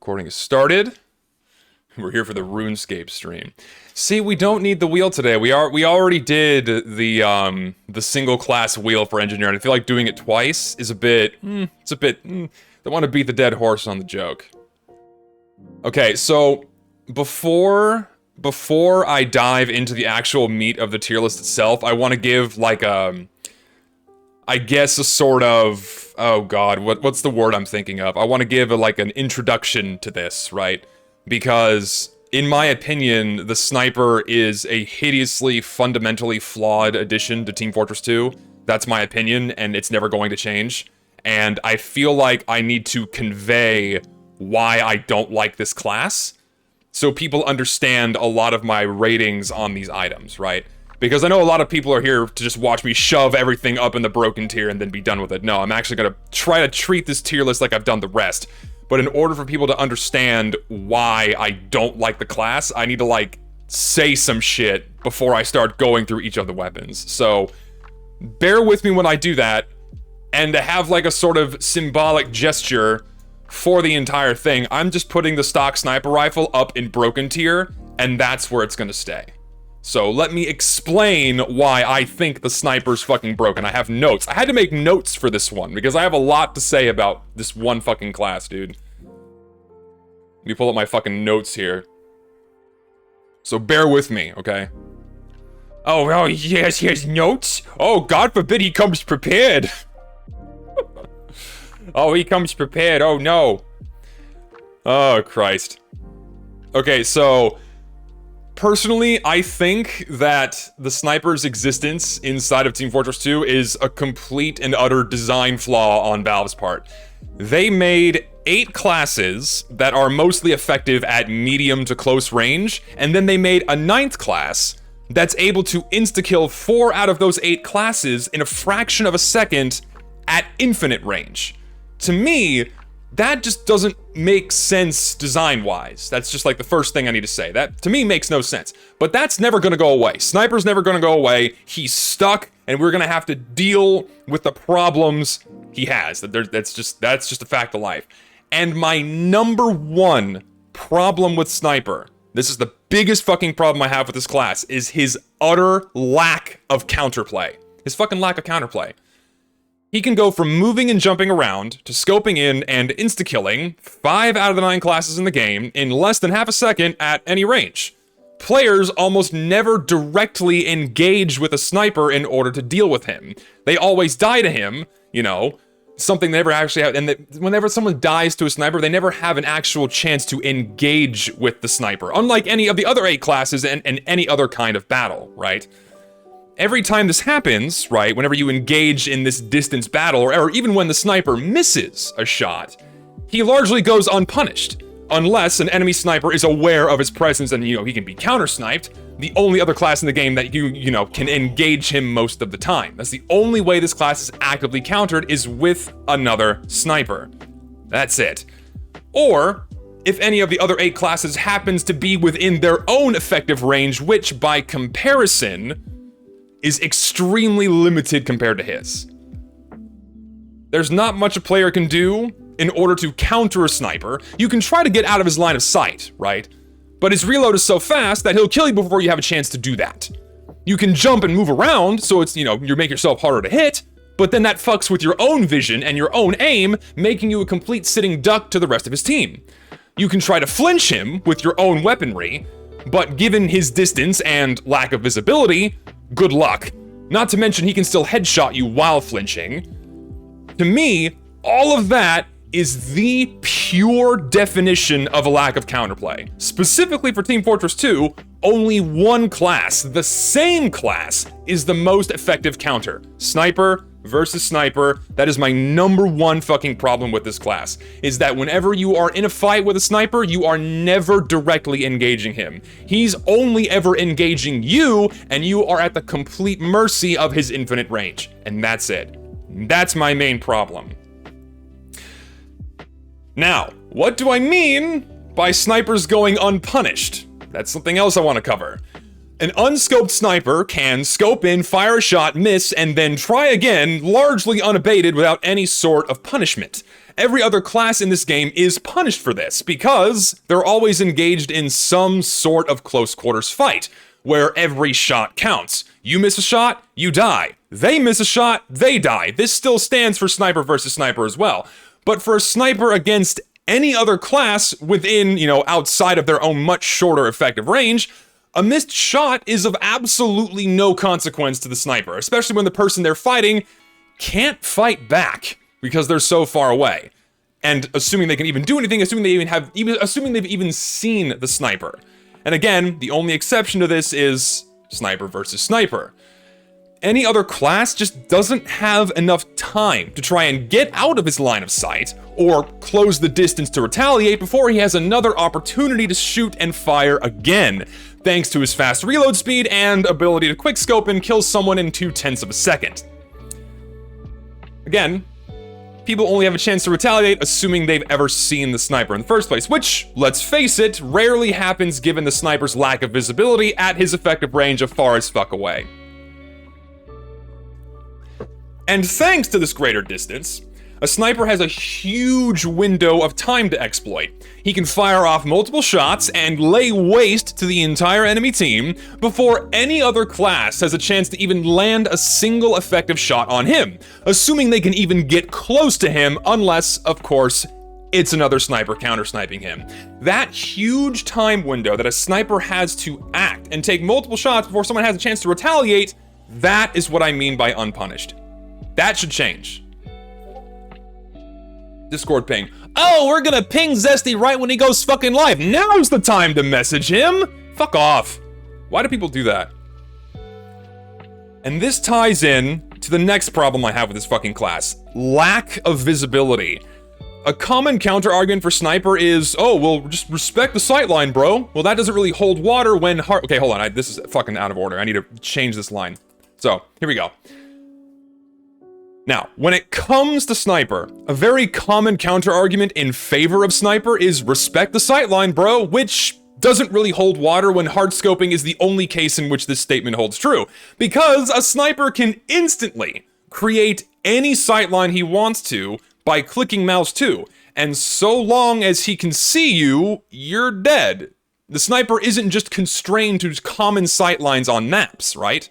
Recording is started. We're here for the RuneScape stream. See, we don't need the wheel today. We already did the single class wheel for engineering. I feel like doing it twice is a bit. Don't want to beat the dead horse on the joke. Okay, so before I dive into the actual meat of the tier list itself, I want to give like I guess a sort of, oh god, what's the word I'm thinking of? I want to give like an introduction to this, right? Because, in my opinion, the sniper is a hideously, fundamentally flawed addition to Team Fortress 2. That's my opinion, and it's never going to change. And I feel like I need to convey why I don't like this class, so people understand a lot of my ratings on these items, right? Because I know a lot of people are here to just watch me shove everything up in the broken tier and then be done with it. No, I'm actually gonna try to treat this tier list like I've done the rest. But in order for people to understand why I don't like the class, I need to, like, say some shit before I start going through each of the weapons. So, bear with me when I do that, and to have, like, a sort of symbolic gesture for the entire thing, I'm just putting the stock sniper rifle up in broken tier, and that's where it's gonna stay. So let me explain why I think the sniper's fucking broken. I have notes. I had to make notes for this one, because I have a lot to say about this one fucking class, dude. Let me pull up my fucking notes here. So bear with me, okay? Oh, yes, he has notes? Oh, God forbid he comes prepared. Oh, he comes prepared. Oh, no. Oh, Christ. Okay, so personally, I think that the sniper's existence inside of Team Fortress 2 is a complete and utter design flaw on Valve's part. They made 8 classes that are mostly effective at medium to close range, and then they made a 9th class that's able to insta-kill 4 out of those 8 classes in a fraction of a second at infinite range. To me, that just doesn't make sense design-wise. That's just like the first thing I need to say. That, to me, makes no sense. But that's never gonna go away. Sniper's never gonna go away. He's stuck, and we're gonna have to deal with the problems he has. That's just a fact of life. And my number one problem with Sniper, this is the biggest fucking problem I have with this class, is his utter lack of counterplay. His fucking lack of counterplay. He can go from moving and jumping around to scoping in and insta-killing 5 out of the 9 classes in the game in less than half a second at any range. Players almost never directly engage with a sniper in order to deal with him. They always die to him, you know, something they never actually have, and whenever someone dies to a sniper, they never have an actual chance to engage with the sniper, unlike any of the other 8 classes and any other kind of battle, right? Every time this happens, right, whenever you engage in this distance battle, or even when the sniper misses a shot, he largely goes unpunished, unless an enemy sniper is aware of his presence and, you know, he can be counter-sniped. The only other class in the game that you know, can engage him most of the time. That's the only way this class is actively countered, is with another sniper. That's it. Or, if any of the other 8 classes happens to be within their own effective range, which, by comparison, is extremely limited compared to his. There's not much a player can do in order to counter a sniper. You can try to get out of his line of sight, right? But his reload is so fast that he'll kill you before you have a chance to do that. You can jump and move around, so it's, you know, you make yourself harder to hit, but then that fucks with your own vision and your own aim, making you a complete sitting duck to the rest of his team. You can try to flinch him with your own weaponry, but given his distance and lack of visibility, good luck. Not to mention he can still headshot you while flinching. To me, all of that is the pure definition of a lack of counterplay. Specifically for Team Fortress 2, only one class, the same class, is the most effective counter. Sniper versus sniper. That is my number one fucking problem with this class, is that whenever you are in a fight with a sniper, you are never directly engaging him. He's only ever engaging you, and you are at the complete mercy of his infinite range. And that's it. That's my main problem. Now, what do I mean by snipers going unpunished? That's something else I want to cover. An unscoped sniper can scope in, fire a shot, miss, and then try again, largely unabated without any sort of punishment. Every other class in this game is punished for this, because they're always engaged in some sort of close quarters fight, where every shot counts. You miss a shot, you die. They miss a shot, they die. This still stands for sniper versus sniper as well. But for a sniper against any other class within, outside of their own much shorter effective range, a missed shot is of absolutely no consequence to the sniper, especially when the person they're fighting can't fight back because they're so far away. And assuming they can even do anything, assuming they've even seen the sniper. And again, the only exception to this is sniper versus sniper. Any other class just doesn't have enough time to try and get out of his line of sight or close the distance to retaliate before he has another opportunity to shoot and fire again, thanks to his fast reload speed and ability to quickscope and kill someone in 0.2 of a second. Again, people only have a chance to retaliate assuming they've ever seen the sniper in the first place, which, let's face it, rarely happens given the sniper's lack of visibility at his effective range of far as fuck away. And thanks to this greater distance, a sniper has a huge window of time to exploit. He can fire off multiple shots and lay waste to the entire enemy team before any other class has a chance to even land a single effective shot on him, assuming they can even get close to him unless, of course, it's another sniper counter-sniping him. That huge time window that a sniper has to act and take multiple shots before someone has a chance to retaliate, that is what I mean by unpunished. That should change. Discord ping. Oh, we're gonna ping Zesty right when he goes fucking live. Now's the time to message him. Fuck off. Why do people do that? And this ties in to the next problem I have with this fucking class. Lack of visibility. A common counter-argument for sniper is, oh, well, just respect the sightline, bro. Well, that doesn't really hold water when okay, hold on. This is fucking out of order. I need to change this line. So, here we go. Now, when it comes to sniper, a very common counter-argument in favor of sniper is respect the sightline, bro, which doesn't really hold water when hard scoping is the only case in which this statement holds true, because a sniper can instantly create any sightline he wants to by clicking mouse 2, and so long as he can see you, you're dead. The sniper isn't just constrained to common sightlines on maps, right?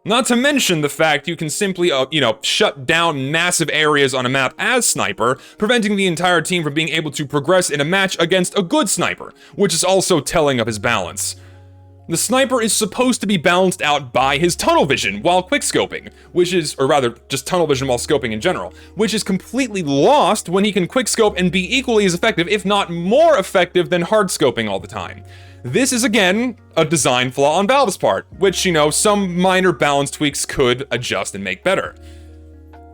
Not to mention the fact you can simply, shut down massive areas on a map as sniper, preventing the entire team from being able to progress in a match against a good sniper, which is also telling of his balance. The sniper is supposed to be balanced out by his tunnel vision while quickscoping, or rather, just tunnel vision while scoping in general, which is completely lost when he can quickscope and be equally as effective, if not more effective, than hard scoping all the time. This is, again, a design flaw on Valve's part, which, some minor balance tweaks could adjust and make better.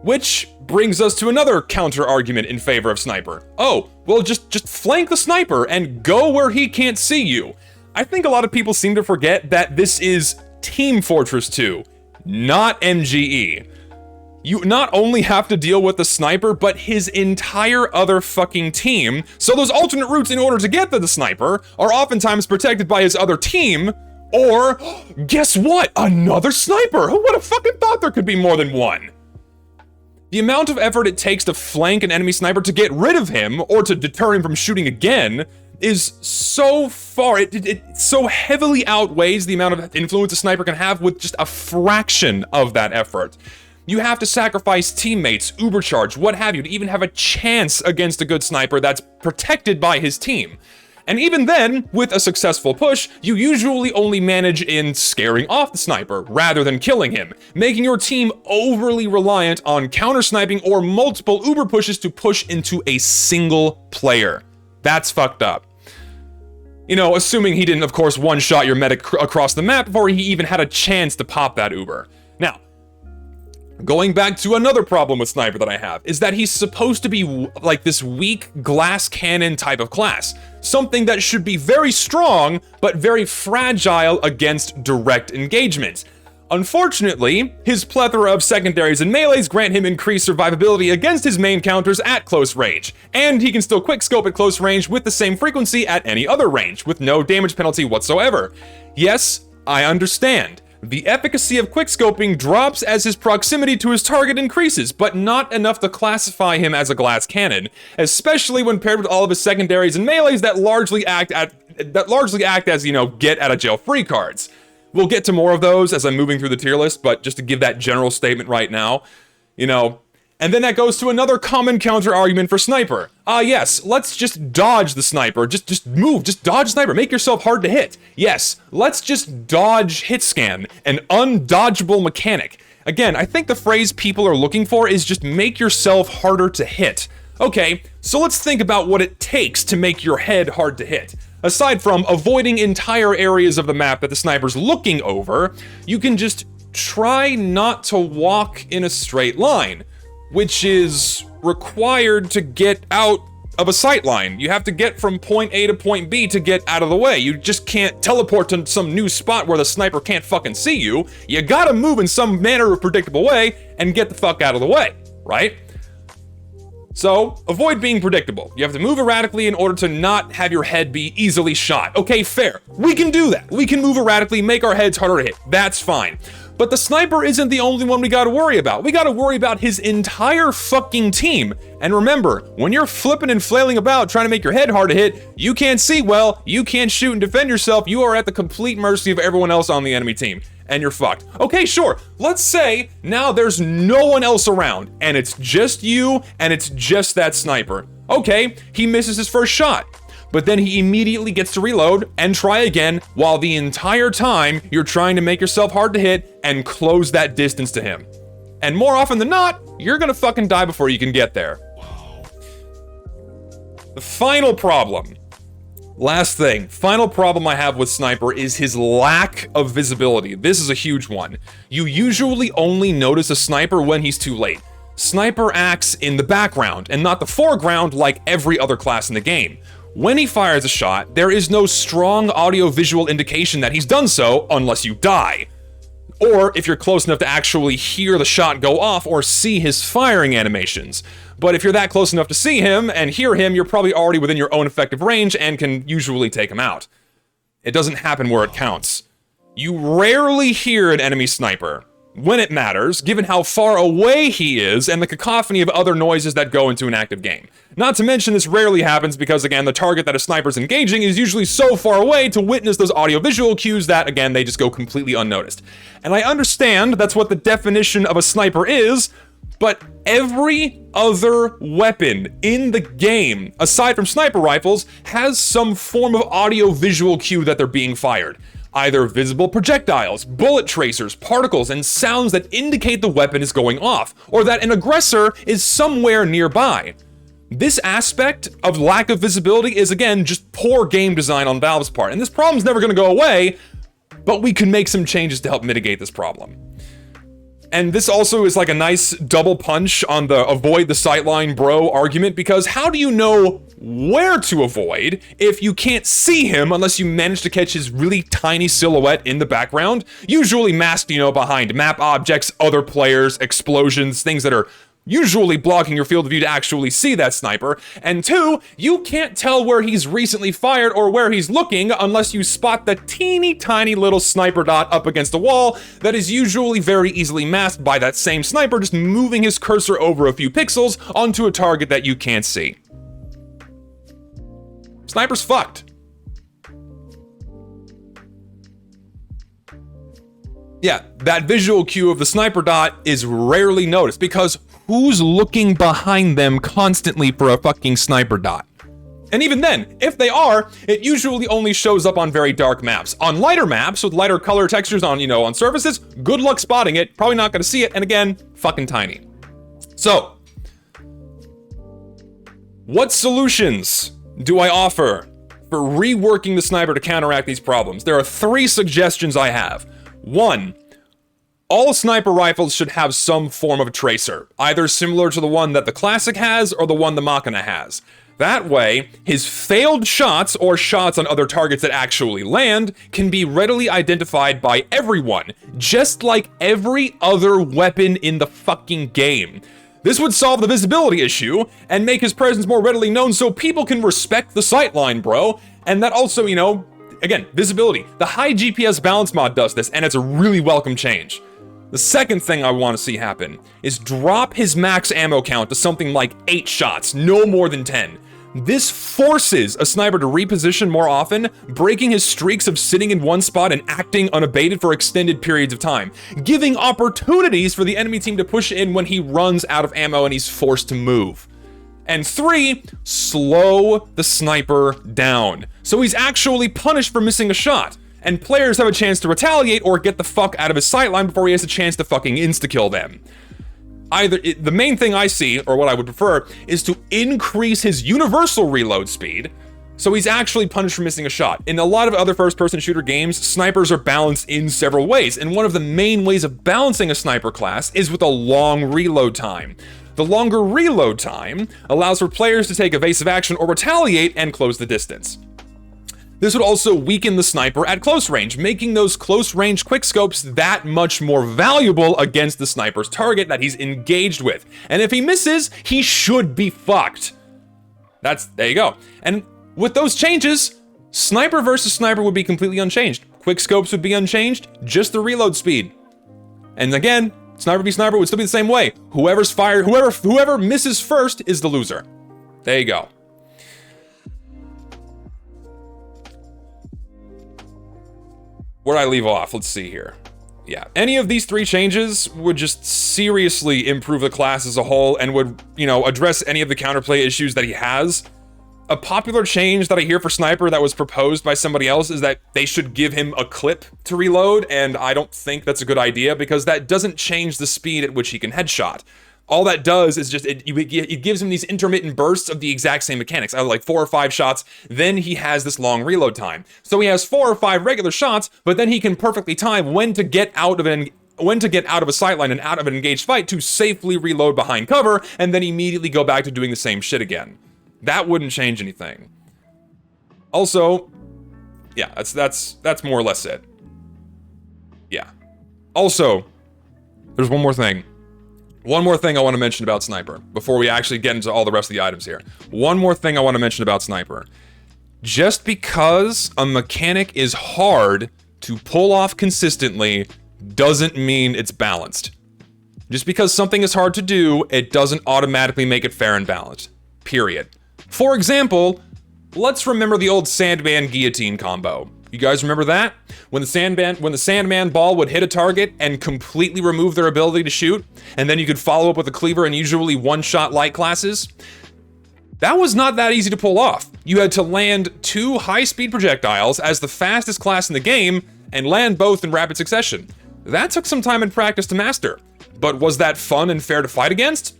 Which brings us to another counter-argument in favor of sniper. Oh, well, just flank the sniper and go where he can't see you. I think a lot of people seem to forget that this is Team Fortress 2, not MGE. You not only have to deal with the sniper, but his entire other fucking team, so those alternate routes in order to get to the sniper are oftentimes protected by his other team, or, guess what? Another sniper! Who would have fucking thought there could be more than one? The amount of effort it takes to flank an enemy sniper to get rid of him, or to deter him from shooting again, is so far, it so heavily outweighs the amount of influence a sniper can have with just a fraction of that effort. You have to sacrifice teammates, ubercharge, what have you, to even have a chance against a good sniper that's protected by his team. And even then, with a successful push, you usually only manage in scaring off the sniper rather than killing him, making your team overly reliant on counter-sniping or multiple uber pushes to push into a single player. That's fucked up. Assuming he didn't, of course, one-shot your medic across the map before he even had a chance to pop that uber. Now, going back to another problem with sniper that I have, is that he's supposed to be like this weak glass cannon type of class. Something that should be very strong, but very fragile against direct engagement. Unfortunately, his plethora of secondaries and melees grant him increased survivability against his main counters at close range, and he can still quickscope at close range with the same frequency at any other range, with no damage penalty whatsoever. Yes, I understand. The efficacy of quickscoping drops as his proximity to his target increases, but not enough to classify him as a glass cannon, especially when paired with all of his secondaries and melees that largely act as, get out of jail free cards. We'll get to more of those as I'm moving through the tier list, but just to give that general statement right now, and then that goes to another common counter argument for sniper. Yes, let's just dodge the sniper. Just move, just dodge sniper. Make yourself hard to hit. Yes, let's just dodge hit scan, an undodgeable mechanic. Again, I think the phrase people are looking for is just make yourself harder to hit. Okay, so let's think about what it takes to make your head hard to hit. Aside from avoiding entire areas of the map that the sniper's looking over, you can just try not to walk in a straight line, which is required to get out of a sight line. You have to get from point A to point B to get out of the way. You just can't teleport to some new spot where the sniper can't fucking see you. You gotta move in some manner of predictable way and get the fuck out of the way, right? So, avoid being predictable. You have to move erratically in order to not have your head be easily shot. Okay, fair. We can do that. We can move erratically, make our heads harder to hit. That's fine. But the sniper isn't the only one we gotta worry about. We gotta worry about his entire fucking team. And remember, when you're flipping and flailing about trying to make your head hard to hit, you can't see well, you can't shoot and defend yourself, you are at the complete mercy of everyone else on the enemy team. And you're fucked. Okay, sure, let's say now there's no one else around, and it's just you, and it's just that sniper. Okay, he misses his first shot. But then he immediately gets to reload and try again while the entire time you're trying to make yourself hard to hit and close that distance to him. And more often than not, you're gonna fucking die before you can get there. The final problem I have with Sniper is his lack of visibility. This is a huge one. You usually only notice a sniper when he's too late. Sniper acts in the background and not the foreground like every other class in the game. When he fires a shot, there is no strong audio-visual indication that he's done so unless you die. Or if you're close enough to actually hear the shot go off or see his firing animations. But if you're that close enough to see him and hear him, you're probably already within your own effective range and can usually take him out. It doesn't happen where it counts. You rarely hear an enemy sniper. When it matters, given how far away he is and the cacophony of other noises that go into an active game. Not to mention this rarely happens because, again, the target that a sniper's engaging is usually so far away to witness those audio-visual cues that, again, they just go completely unnoticed. And I understand that's what the definition of a sniper is, but every other weapon in the game, aside from sniper rifles, has some form of audio-visual cue that they're being fired. Either visible projectiles, bullet tracers, particles, and sounds that indicate the weapon is going off, or that an aggressor is somewhere nearby. This aspect of lack of visibility is, again, just poor game design on Valve's part, and this problem's never gonna go away, but we can make some changes to help mitigate this problem. And this also is like a nice double punch on the avoid the sightline bro argument, because how do you know where to avoid if you can't see him unless you manage to catch his really tiny silhouette in the background? Usually masked, behind map objects, other players, explosions, things that are usually blocking your field of view to actually see that sniper. And two, you can't tell where he's recently fired or where he's looking unless you spot the teeny tiny little sniper dot up against a wall that is usually very easily masked by that same sniper just moving his cursor over a few pixels onto a target that you can't see. Sniper's fucked. Yeah, that visual cue of the sniper dot is rarely noticed because who's looking behind them constantly for a fucking sniper dot? And even then, if they are, it usually only shows up on very dark maps. On lighter maps with lighter color textures on surfaces, good luck spotting it, probably not gonna see it, and again, fucking tiny. So, what solutions do I offer for reworking the sniper to counteract these problems? There are 3 suggestions I have. 1, all sniper rifles should have some form of a tracer, either similar to the one that the Classic has or the one the Machina has. That way, his failed shots or shots on other targets that actually land can be readily identified by everyone, just like every other weapon in the fucking game. This would solve the visibility issue and make his presence more readily known so people can respect the sightline, bro. And that also, Again, visibility. The high GPS balance mod does this, and it's a really welcome change. The second thing I want to see happen is drop his max ammo count to something like 8 shots, no more than 10. This forces a sniper to reposition more often, breaking his streaks of sitting in one spot and acting unabated for extended periods of time, giving opportunities for the enemy team to push in when he runs out of ammo and he's forced to move. And 3, slow the sniper down, so he's actually punished for missing a shot, and players have a chance to retaliate or get the fuck out of his sightline before he has a chance to fucking insta-kill them. The main thing I see, or what I would prefer, is to increase his universal reload speed, so he's actually punished for missing a shot. In a lot of other first-person shooter games, snipers are balanced in several ways, and one of the main ways of balancing a sniper class is with a long reload time. The longer reload time allows for players to take evasive action or retaliate and close the distance. This would also weaken the sniper at close range, making those close-range quickscopes that much more valuable against the sniper's target that he's engaged with. And if he misses, he should be fucked. There you go. And with those changes, sniper versus sniper would be completely unchanged. Quickscopes would be unchanged, just the reload speed. And again, sniper v sniper would still be the same way. Whoever misses first is the loser. There you go. Where'd I leave off? Let's see here. Yeah, any of these 3 changes would just seriously improve the class as a whole and would, address any of the counterplay issues that he has. A popular change that I hear for Sniper that was proposed by somebody else is that they should give him a clip to reload, and I don't think that's a good idea because that doesn't change the speed at which he can headshot. All that does is just, it gives him these intermittent bursts of the exact same mechanics. Out of like 4 or 5 shots, then he has this long reload time. So he has 4 or 5 regular shots, but then he can perfectly time when to get out of a sightline and out of an engaged fight to safely reload behind cover, and then immediately go back to doing the same shit again. That wouldn't change anything. Also, yeah, that's more or less it. Yeah. Also, there's one more thing. One more thing I want to mention about Sniper, before we actually get into all the rest of the items here. One more thing I want to mention about Sniper. Just because a mechanic is hard to pull off consistently doesn't mean it's balanced. Just because something is hard to do, it doesn't automatically make it fair and balanced. Period. For example, let's remember the old Sandman Guillotine combo. You guys remember that? When the Sandman ball would hit a target and completely remove their ability to shoot, and then you could follow up with a cleaver and usually one-shot light classes? That was not that easy to pull off. You had to land 2 high-speed projectiles as the fastest class in the game, and land both in rapid succession. That took some time and practice to master. But was that fun and fair to fight against?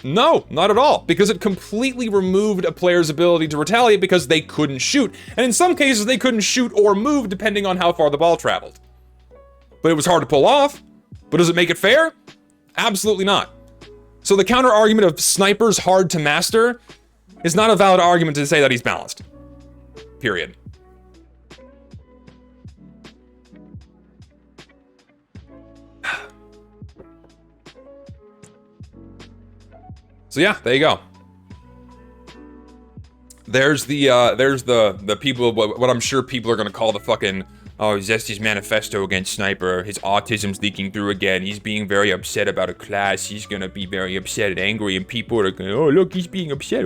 No, not at all, because it completely removed a player's ability to retaliate because they couldn't shoot, and in some cases they couldn't shoot or move depending on how far the ball traveled. But it was hard to pull off. But does it make it fair? Absolutely not. So the counter argument of Sniper's hard to master is not a valid argument to say that he's balanced. Period. So yeah, there you go. There's the people, what I'm sure people are gonna call the fucking, oh, Zesty's manifesto against Sniper. His autism's leaking through again. He's being very upset about a class. He's gonna be very upset and angry, and people are gonna, oh, look, he's being upset.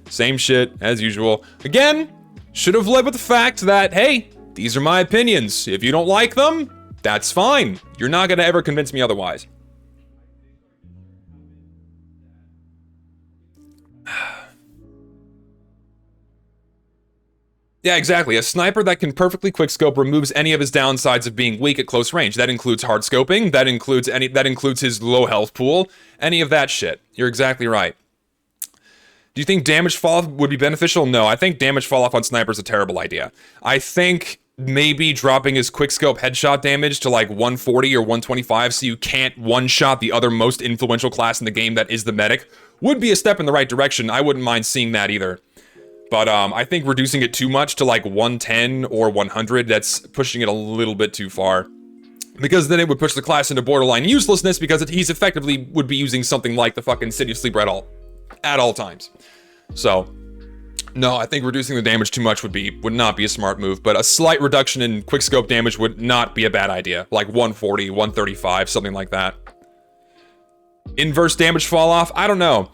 Same shit, as usual. Again, should have led with the fact that, hey, these are my opinions. If you don't like them, that's fine. You're not gonna ever convince me otherwise. Yeah, exactly. A sniper that can perfectly quickscope removes any of his downsides of being weak at close range. That includes hard scoping, that includes his low health pool, any of that shit. You're exactly right. Do you think damage fall-off would be beneficial? No, I think damage fall-off on sniper is a terrible idea. I think maybe dropping his quickscope headshot damage to like 140 or 125 so you can't one-shot the other most influential class in the game that is the medic would be a step in the right direction. I wouldn't mind seeing that either. But I think reducing it too much to like 110 or 100, that's pushing it a little bit too far. Because then it would push the class into borderline uselessness because he's effectively would be using something like the fucking City of Sleeper at all times. So, No, I think reducing the damage too much would not be a smart move, but a slight reduction in quickscope damage would not be a bad idea. Like 140, 135, something like that. Inverse damage fall off? I don't know.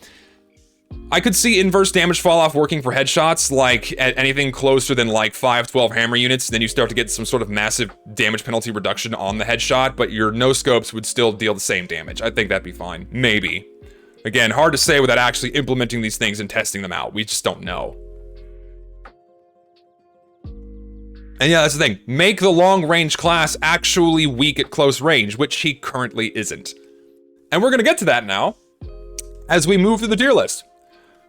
I could see inverse damage fall off working for headshots, like at anything closer than like 512 hammer units, then you start to get some sort of massive damage penalty reduction on the headshot, but your no scopes would still deal the same damage. I think that'd be fine. Maybe. Again, hard to say without actually implementing these things and testing them out. We just don't know. And yeah, that's the thing. Make the long-range class actually weak at close range, which he currently isn't. And we're gonna get to that now, as we move through the tier list.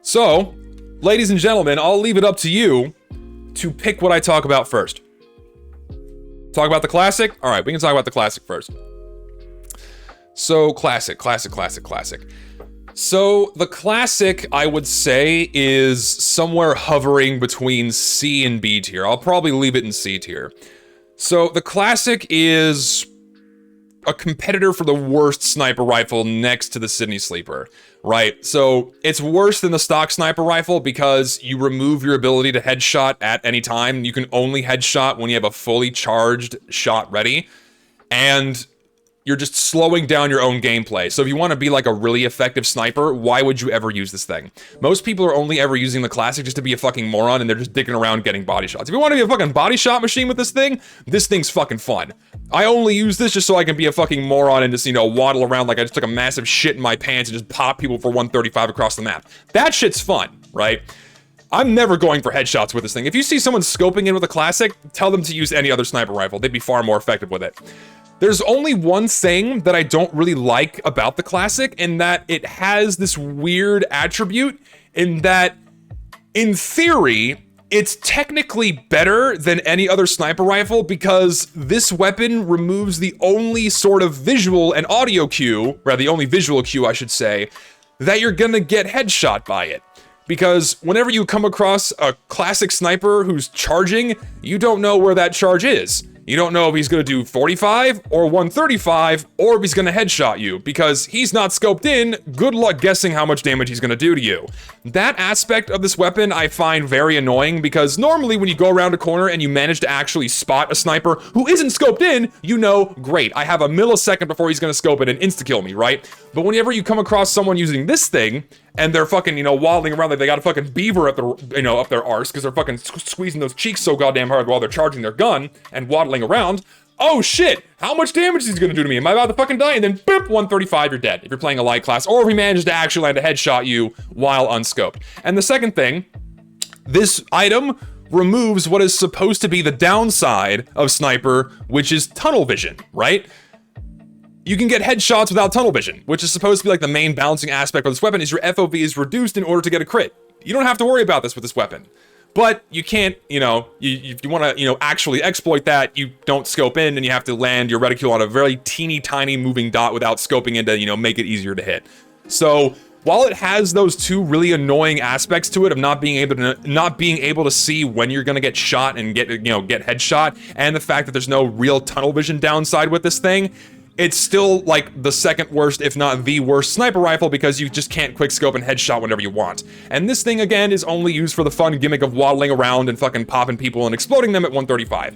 So, ladies and gentlemen, I'll leave it up to you to pick what I talk about first. Talk about the classic? All right, we can talk about the classic first. So, classic. So, the classic, I would say, is somewhere hovering between C and B tier. I'll probably leave it in C tier. So, the classic is a competitor for the worst sniper rifle next to the Sydney Sleeper, right? So, it's worse than the stock sniper rifle because you remove your ability to headshot at any time. You can only headshot when you have a fully charged shot ready, and you're just slowing down your own gameplay. So if you want to be like a really effective sniper, why would you ever use this thing? Most people are only ever using the classic just to be a fucking moron, and they're just dicking around getting body shots. If you want to be a fucking body shot machine with this thing's fucking fun. I only use this just so I can be a fucking moron and just, you know, waddle around like I just took a massive shit in my pants and just pop people for 135 across the map. That shit's fun, right? I'm never going for headshots with this thing. If you see someone scoping in with a classic, tell them to use any other sniper rifle. They'd be far more effective with it. There's only one thing that I don't really like about the classic, in that it has this weird attribute in that, in theory, it's technically better than any other sniper rifle because this weapon removes the only sort of visual and audio cue, rather the only visual cue I should say, that you're gonna get headshot by it. Because whenever you come across a classic sniper who's charging, you don't know where that charge is. You don't know if he's gonna do 45 or 135, or if he's gonna headshot you, because he's not scoped in. Good luck guessing how much damage he's gonna do to you. That aspect of this weapon I find very annoying, because normally when you go around a corner and you manage to actually spot a sniper who isn't scoped in, you know, great, I have a millisecond before he's gonna scope it and insta-kill me, right? But whenever you come across someone using this thing, and they're fucking, you know, waddling around like they got a fucking beaver up their, you know, up their arse, because they're fucking squeezing those cheeks so goddamn hard while they're charging their gun and waddling around. Oh shit, how much damage is he gonna do to me? Am I about to fucking die? And then boop, 135, you're dead. If you're playing a light class, or if he manages to actually land a headshot you while unscoped. And the second thing, this item removes what is supposed to be the downside of sniper, which is tunnel vision, right? You can get headshots without tunnel vision, which is supposed to be like the main balancing aspect of this weapon, is your FOV is reduced in order to get a crit. You don't have to worry about this with this weapon. But you can't, you know, if you want to, you know, actually exploit that, you don't scope in and you have to land your reticule on a very teeny tiny moving dot without scoping in to, you know, make it easier to hit. So while it has those two really annoying aspects to it of not being able to see when you're gonna get shot and get headshot, and the fact that there's no real tunnel vision downside with this thing, it's still like the second worst, if not the worst sniper rifle, because you just can't quick scope and headshot whenever you want. And this thing, again, is only used for the fun gimmick of waddling around and fucking popping people and exploding them at 135.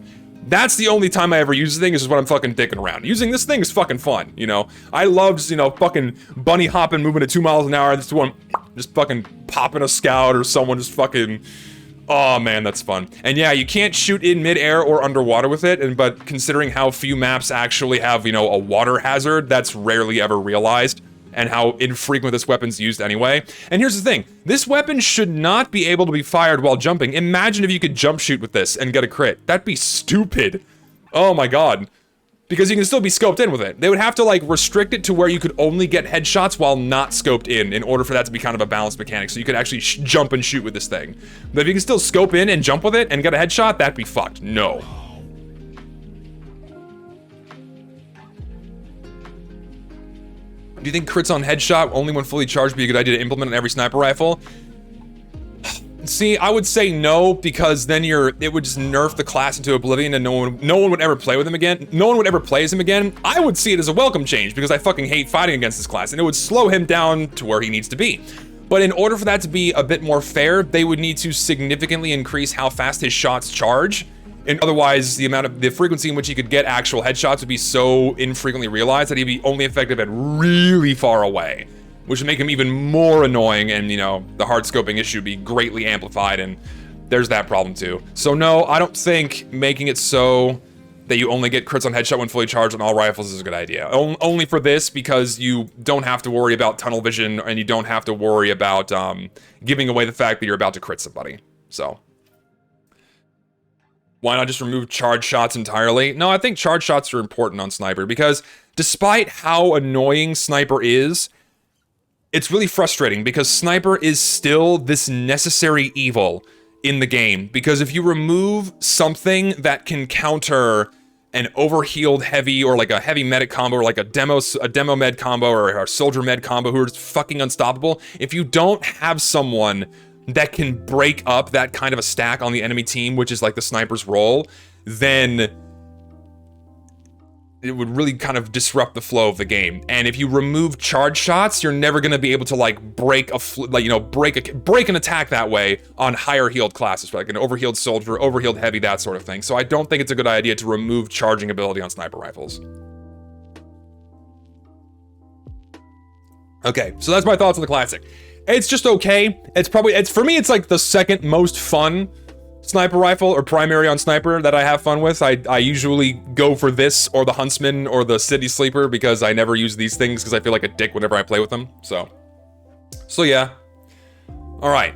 That's the only time I ever use the thing, is just when I'm fucking dicking around. Using this thing is fucking fun, you know? I love, you know, fucking bunny hopping, moving at 2 miles an hour, just fucking popping a scout or someone just fucking... Oh man, that's fun. And yeah, you can't shoot in midair or underwater with it, but considering how few maps actually have, you know, a water hazard, that's rarely ever realized, and how infrequent this weapon's used anyway. And here's the thing, this weapon should not be able to be fired while jumping. Imagine if you could jump shoot with this and get a crit. That'd be stupid. Oh my god. Because you can still be scoped in with it. They would have to, like, restrict it to where you could only get headshots while not scoped in order for that to be kind of a balanced mechanic, so you could actually jump and shoot with this thing. But if you can still scope in and jump with it and get a headshot, that'd be fucked. No. Do you think crits on headshot only when fully charged would be a good idea to implement on every sniper rifle? See, I would say no, because then it would just nerf the class into oblivion and no one would ever play with him again. No one would ever play as him again. I would see it as a welcome change, because I fucking hate fighting against this class, and it would slow him down to where he needs to be. But in order for that to be a bit more fair, they would need to significantly increase how fast his shots charge. And otherwise, the frequency in which he could get actual headshots would be so infrequently realized that he'd be only effective at really far away, which would make him even more annoying, and, you know, the hard scoping issue would be greatly amplified, and there's that problem too. So no, I don't think making it so that you only get crits on headshot when fully charged on all rifles is a good idea. Only for this, because you don't have to worry about tunnel vision, and you don't have to worry about giving away the fact that you're about to crit somebody. So why not just remove charge shots entirely? No, I think charge shots are important on Sniper, because despite how annoying Sniper is, it's really frustrating, because Sniper is still this necessary evil in the game. Because if you remove something that can counter an overhealed heavy, or like a heavy medic combo, or like a demo med combo, or a soldier med combo who are just fucking unstoppable, if you don't have someone that can break up that kind of a stack on the enemy team, which is like the Sniper's role, then it would really kind of disrupt the flow of the game. And if you remove charge shots, you're never going to be able to like break an attack that way on higher healed classes, like an overhealed soldier, overhealed heavy, that sort of thing. So I don't think it's a good idea to remove charging ability on sniper rifles. Okay, so that's my thoughts on the classic. It's just okay. For me, it's like the second most fun sniper rifle, or primary on sniper, that I have fun with. I usually go for this or the Huntsman or the City Sleeper, because I never use these things because I feel like a dick whenever I play with them. So yeah. All right.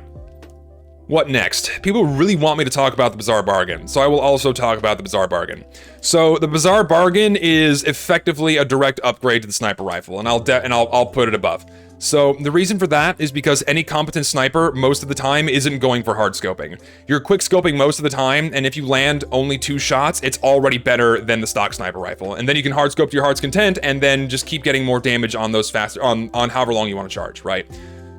What next? People really want me to talk about the Bizarre Bargain, so I will also talk about the Bizarre Bargain. So the Bizarre Bargain is effectively a direct upgrade to the sniper rifle, and I'll put it above. So the reason for that is because any competent sniper most of the time isn't going for hard scoping. You're quick scoping most of the time, and if you land only 2 shots, it's already better than the stock sniper rifle. And then you can hard scope to your heart's content, and then just keep getting more damage on those faster, on however long you want to charge, right?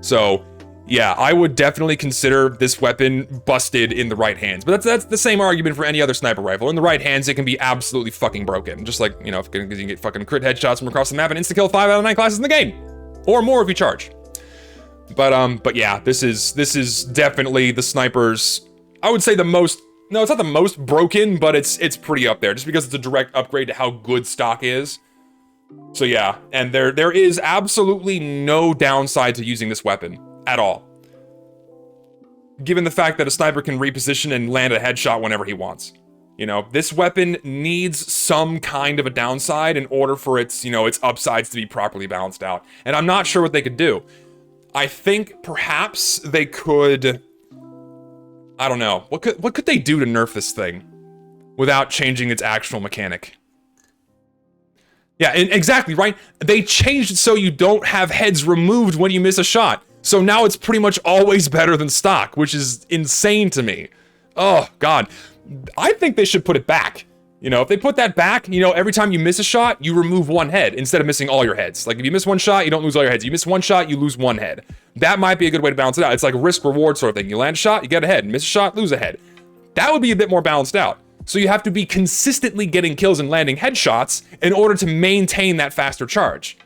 So yeah, I would definitely consider this weapon busted in the right hands. But that's the same argument for any other sniper rifle. In the right hands, it can be absolutely fucking broken. Just like, you know, because you can get fucking crit headshots from across the map and insta-kill 5 out of 9 classes in the game. Or more if you charge. But yeah, this is definitely the sniper's, I would say the most, no, it's not the most broken, but it's pretty up there, just because it's a direct upgrade to how good stock is. So yeah, and there is absolutely no downside to using this weapon at all, given the fact that a sniper can reposition and land a headshot whenever he wants. You know, this weapon needs some kind of a downside in order for its, you know, its upsides to be properly balanced out. And I'm not sure what they could do. I think perhaps they could, I don't know, what could they do to nerf this thing without changing its actual mechanic? Yeah, exactly, right? They changed it so you don't have heads removed when you miss a shot. So now it's pretty much always better than stock, which is insane to me. Oh, God. I think they should put it back. You know, if they put that back, you know, every time you miss a shot, you remove 1 head instead of missing all your heads. Like, if you miss 1 shot, you don't lose all your heads. You miss 1 shot, you lose 1 head. That might be a good way to balance it out. It's like a risk-reward sort of thing. You land a shot, you get a head. Miss a shot, lose a head. That would be a bit more balanced out. So you have to be consistently getting kills and landing headshots in order to maintain that faster charge.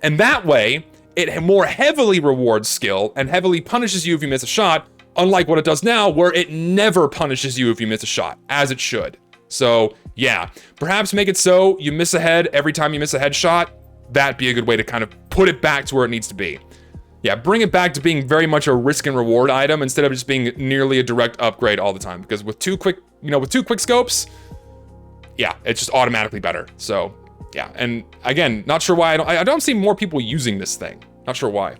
And that way, it more heavily rewards skill and heavily punishes you if you miss a shot, unlike what it does now, where it never punishes you if you miss a shot, as it should. So, yeah, perhaps make it so you miss a head every time you miss a headshot. That'd be a good way to kind of put it back to where it needs to be. Yeah, bring it back to being very much a risk and reward item instead of just being nearly a direct upgrade all the time. Because with two quick scopes, yeah, it's just automatically better. So, yeah, and again, not sure why I don't see more people using this thing. Not sure why.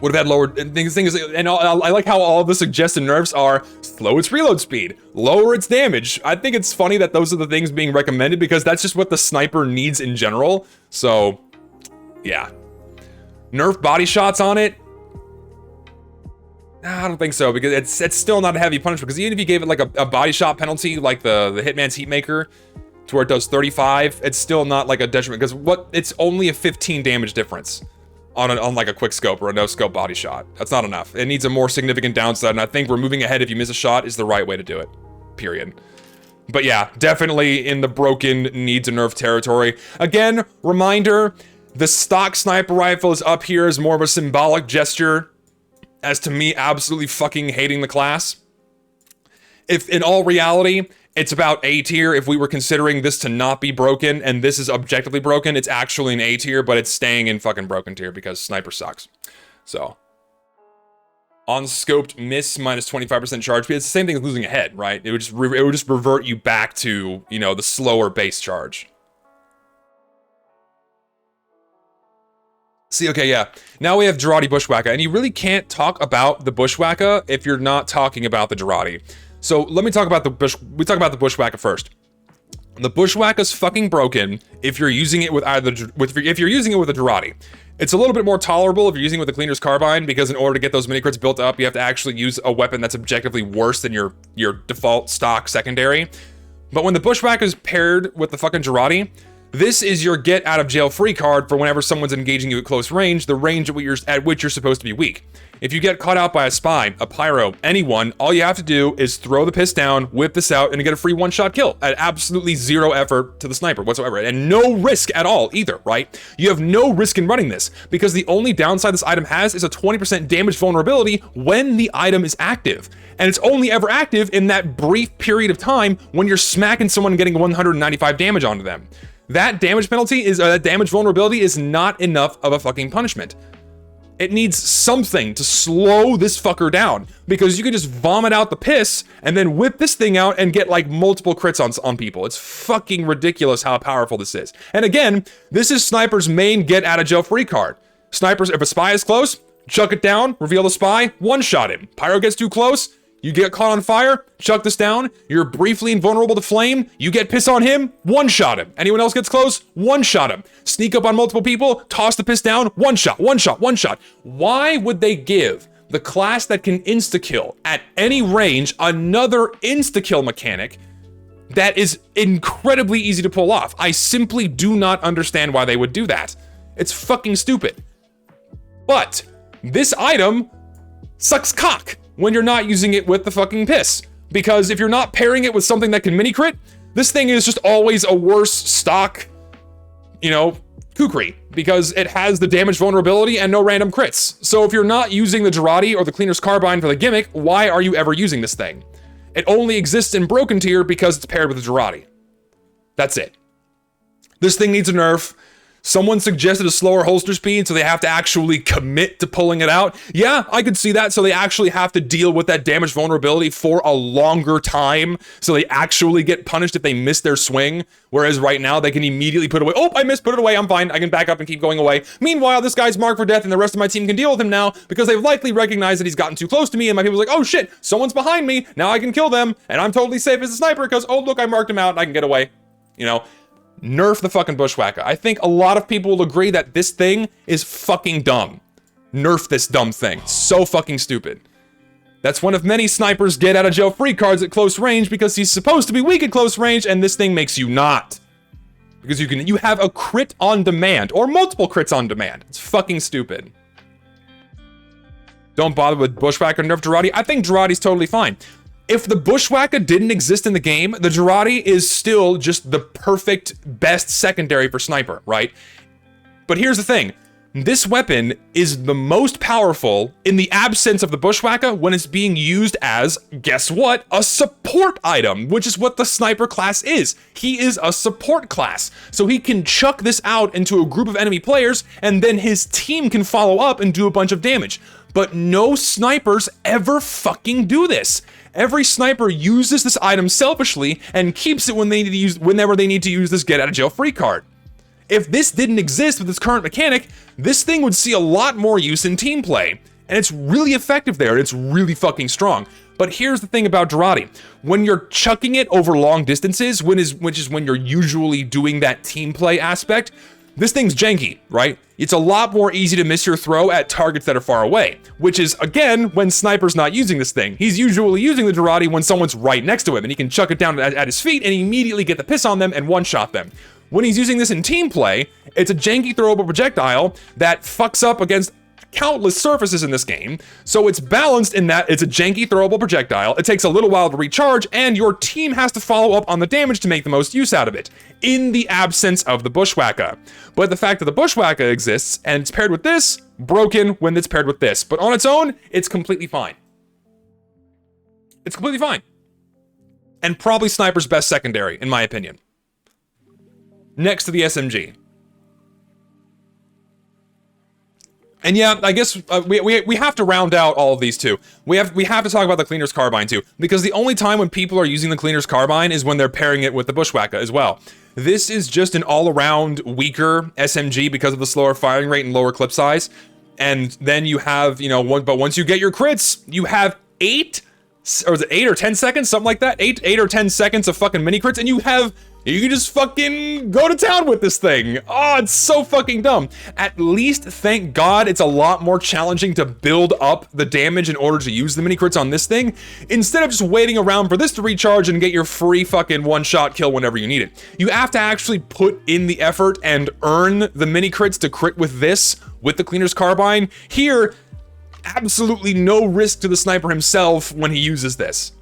Would have had lower, and the thing is, and I like how all the suggested nerfs are slow its reload speed, lower its damage. I think it's funny that those are the things being recommended because that's just what the sniper needs in general. So, yeah. Nerf body shots on it? Nah, I don't think so, because it's still not a heavy punishment, because even if you gave it like a body shot penalty, like the Hitman's Heatmaker, to where it does 35, it's still not like a detriment, because it's only a 15 damage difference on like a quick scope or a no scope body shot. That's not enough. It needs a more significant downside, and I think removing a head if you miss a shot is the right way to do it, period. But yeah, definitely in the broken needs a nerf territory. Again, reminder, The stock sniper rifle is up here as more of a symbolic gesture as to me absolutely fucking hating the class. If in all reality, it's about A tier. If we were considering this to not be broken and this is objectively broken, it's actually an A tier, but it's staying in fucking broken tier because sniper sucks. So, on scoped miss minus 25% charge speed. It's the same thing as losing a head, right? It would just revert you back to, you know, the slower base charge. See, okay, yeah. Now we have Jaradi Bushwacka, and you really can't talk about the Bushwacka if you're not talking about the Jaradi. So let me talk about the Bushwacka first. The Bushwacka's fucking broken if you're using it with if you're using it with a Jaradi. It's a little bit more tolerable if you're using it with the Cleaner's Carbine, because in order to get those mini crits built up, you have to actually use a weapon that's objectively worse than your default stock secondary. But when the Bushwacka is paired with the fucking Jaradi, this is your get out of jail free card for whenever someone's engaging you at close range, the range at which you're supposed to be weak. If you get caught out by a spy, a pyro, anyone, all you have to do is throw the piss down, whip this out, and get a free one-shot kill at absolutely zero effort to the sniper whatsoever, and no risk at all either, right? You have no risk in running this, because the only downside this item has is a 20% damage vulnerability when the item is active. And it's only ever active in that brief period of time when you're smacking someone and getting 195 damage onto them. That damage penalty damage vulnerability is not enough of a fucking punishment. It needs something to slow this fucker down, because you can just vomit out the piss and then whip this thing out and get like multiple crits on people. It's fucking ridiculous how powerful this is. And again, this is Sniper's main get out of jail free card. Snipers, if a spy is close, chuck it down, reveal the spy, one-shot him. Pyro gets too close, you get caught on fire, chuck this down, you're briefly invulnerable to flame, you get piss on him, one-shot him. Anyone else gets close, one-shot him. Sneak up on multiple people, toss the piss down, one-shot, one-shot, one-shot. Why would they give the class that can insta-kill at any range another insta-kill mechanic that is incredibly easy to pull off? I simply do not understand why they would do that. It's fucking stupid. But this item sucks cock when you're not using it with the fucking piss. Because if you're not pairing it with something that can mini crit, this thing is just always a worse stock, you know, Kukri, because it has the damage vulnerability and no random crits. So if you're not using the Jaradi or the Cleaner's Carbine for the gimmick, why are you ever using this thing? It only exists in broken tier because it's paired with the Jaradi. That's it. This thing needs a nerf. Someone suggested a slower holster speed, so they have to actually commit to pulling it out. Yeah, I could see that, so they actually have to deal with that damage vulnerability for a longer time, so they actually get punished if they miss their swing, whereas right now they can immediately put it away. Oh, I missed, put it away, I'm fine, I can back up and keep going away. Meanwhile, this guy's marked for death, and the rest of my team can deal with him now, because they've likely recognized that he's gotten too close to me, and my people's like, oh shit, someone's behind me, now I can kill them, and I'm totally safe as a sniper, because, oh look, I marked him out, and I can get away, you know? Nerf the fucking Bushwacka. I think a lot of people will agree that this thing is fucking dumb. Nerf this dumb thing. So fucking stupid. That's one of many snipers get out of jail free cards at close range because he's supposed to be weak at close range, and this thing makes you not. Because you have a crit on demand, or multiple crits on demand. It's fucking stupid. Don't bother with Bushwacka nerf Jaradi. I think Jaradi's totally fine. If the Bushwacka didn't exist in the game, the Jaradi is still just the perfect best secondary for sniper, right? But here's the thing. This weapon is the most powerful in the absence of the Bushwacka when it's being used as, guess what? A support item, which is what the sniper class is. He is a support class. So he can chuck this out into a group of enemy players, and then his team can follow up and do a bunch of damage. But no snipers ever fucking do this. Every sniper uses this item selfishly and keeps it when they need to use, whenever they need to use this get out of jail free card. If this didn't exist with this current mechanic, this thing would see a lot more use in team play. And it's really effective there, and it's really fucking strong. But here's the thing about Jaradi. When you're chucking it over long distances, which is when you're usually doing that team play aspect, this thing's janky, right? It's a lot more easy to miss your throw at targets that are far away, which is, again, when Sniper's not using this thing. He's usually using the Jaradi when someone's right next to him, and he can chuck it down at his feet and immediately get the piss on them and one-shot them. When he's using this in team play, it's a janky throwable projectile that fucks up against countless surfaces in this game, so it's balanced in that it's a janky throwable projectile, it takes a little while to recharge, and your team has to follow up on the damage to make the most use out of it, in the absence of the Bushwacka. But the fact that the Bushwacka exists, and it's paired with this, broken when it's paired with this. But on its own, it's completely fine. It's completely fine. And probably Sniper's best secondary, in my opinion. Next to the SMG. And yeah, I guess we have to round out all of these too. We have to talk about the Cleaner's Carbine too, because the only time when people are using the Cleaner's Carbine is when they're pairing it with the Bushwacka as well. This is just an all-around weaker SMG because of the slower firing rate and lower clip size. And then you have, you know, but once you get your crits, you have 8 or 10 seconds, something like that. 8 or 10 seconds of fucking mini crits, and you can just fucking go to town with this thing. Oh, it's so fucking dumb. At least, thank God, it's a lot more challenging to build up the damage in order to use the mini crits on this thing, instead of just waiting around for this to recharge and get your free fucking one-shot kill whenever you need it. You have to actually put in the effort and earn the mini crits to crit with this, with the Cleaner's Carbine. Here, absolutely no risk to the sniper himself when he uses this.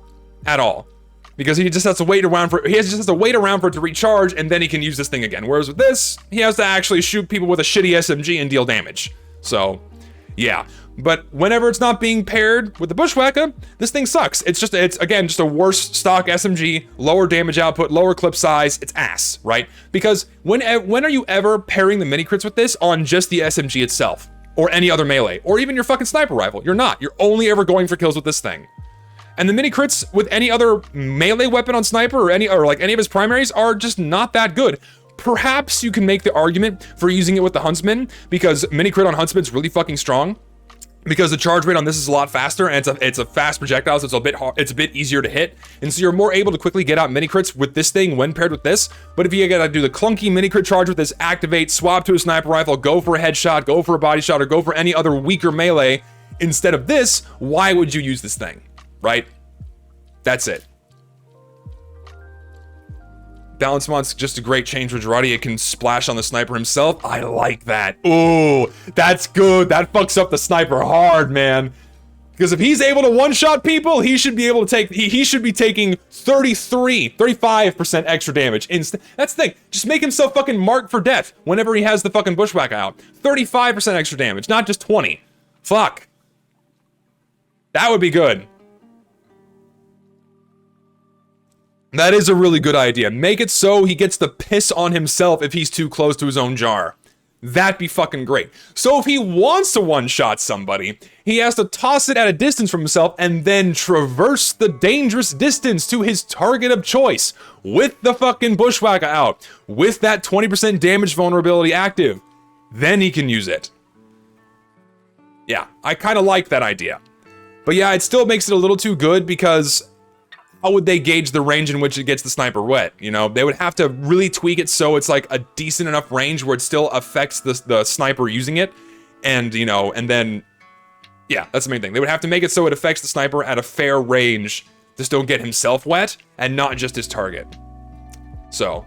At all. Because he just has to wait around for it to recharge, and then he can use this thing again. Whereas with this, he has to actually shoot people with a shitty SMG and deal damage. So, yeah. But whenever it's not being paired with the Bushwacka, this thing sucks. It's again just a worse stock SMG, lower damage output, lower clip size. It's ass, right? Because when are you ever pairing the mini crits with this on just the SMG itself, or any other melee, or even your fucking sniper rifle? You're not. You're only ever going for kills with this thing. And the mini crits with any other melee weapon on Sniper or any of his primaries are just not that good. Perhaps you can make the argument for using it with the Huntsman, because mini crit on Huntsman's really fucking strong. Because the charge rate on this is a lot faster, and it's a fast projectile, so it's a bit easier to hit, and so you're more able to quickly get out mini crits with this thing when paired with this. But if you gotta do the clunky mini crit charge with this, activate, swap to a sniper rifle, go for a headshot, go for a body shot, or go for any other weaker melee instead of this, why would you use this thing? Right? That's it. Balance Mod's just a great change for Jaradi. It can splash on the sniper himself. I like that. Ooh, that's good. That fucks up the sniper hard, man. Because if he's able to one-shot people, he should be able to take, he should be taking 35% extra damage. That's the thing. Just make himself fucking marked for death whenever he has the fucking Bushwacka out. 35% extra damage, not just 20. Fuck. That would be good. That is a really good idea. Make it so he gets the piss on himself if he's too close to his own jar. That'd be fucking great. So if he wants to one-shot somebody, he has to toss it at a distance from himself and then traverse the dangerous distance to his target of choice with the fucking Bushwacka out, with that 20% damage vulnerability active. Then he can use it. Yeah, I kind of like that idea. But yeah, it still makes it a little too good, because how would they gauge the range in which it gets the sniper wet? You know, they would have to really tweak it so it's like a decent enough range where it still affects the sniper using it. And, you know, and then, yeah, that's the main thing. They would have to make it so it affects the sniper at a fair range to still get himself wet and not just his target. So.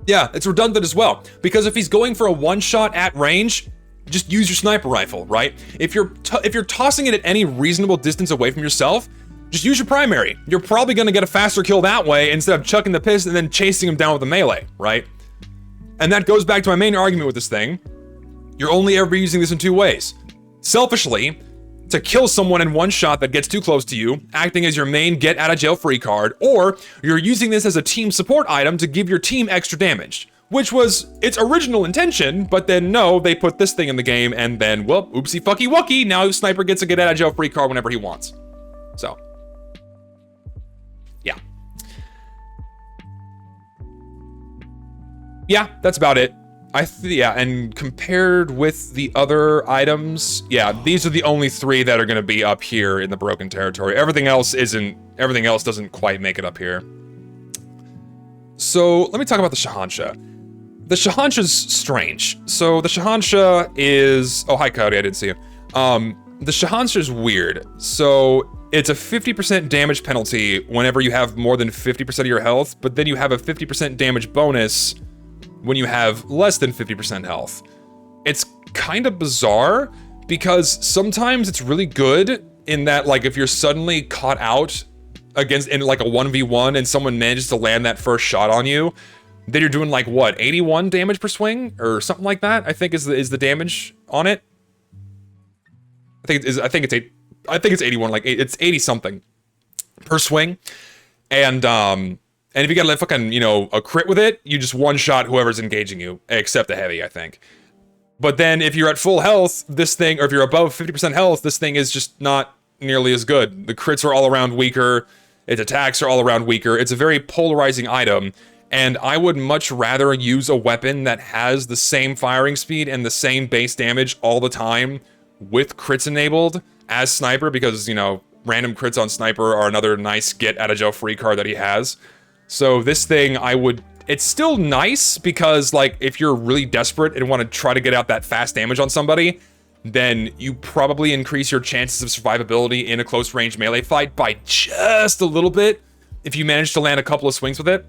Yeah, it's redundant as well, because if he's going for a one-shot at range, just use your sniper rifle, right? If you're tossing it at any reasonable distance away from yourself, just use your primary. You're probably gonna get a faster kill that way instead of chucking the piss and then chasing him down with a melee, right? And that goes back to my main argument with this thing. You're only ever using this in two ways. Selfishly, to kill someone in one shot that gets too close to you, acting as your main get out of jail free card, or you're using this as a team support item to give your team extra damage. Which was its original intention, but then no, they put this thing in the game, and then, well, oopsie fucky wucky, now Sniper gets a get out of jail free card whenever he wants. So. Yeah. Yeah, that's about it. Yeah, and compared with the other items, yeah, these are the only three that are gonna be up here in the broken territory. Everything else doesn't quite make it up here. So, let me talk about the Shahansha. The Shahansha's strange. So the Shahansha is... Oh, hi, Cody, I didn't see you. The Shahansha's weird. So it's a 50% damage penalty whenever you have more than 50% of your health, but then you have a 50% damage bonus when you have less than 50% health. It's kind of bizarre because sometimes it's really good in that, like, if you're suddenly caught out against in like a 1v1 and someone manages to land that first shot on you, then you're doing like what, 81 damage per swing or something like that, I think is the damage on it. I think it's 81, like it's 80 something per swing. And if you get like fucking, you know, a crit with it, you just one shot whoever's engaging you, except the heavy, I think. But then if you're at full health, this thing, or if you're above 50% health, this thing is just not nearly as good. The crits are all around weaker. Its attacks are all around weaker. It's a very polarizing item. And I would much rather use a weapon that has the same firing speed and the same base damage all the time with crits enabled as Sniper, because, you know, random crits on Sniper are another nice get out of jail free card that he has. So this thing, it's still nice because, like, if you're really desperate and want to try to get out that fast damage on somebody, then you probably increase your chances of survivability in a close range melee fight by just a little bit if you manage to land a couple of swings with it.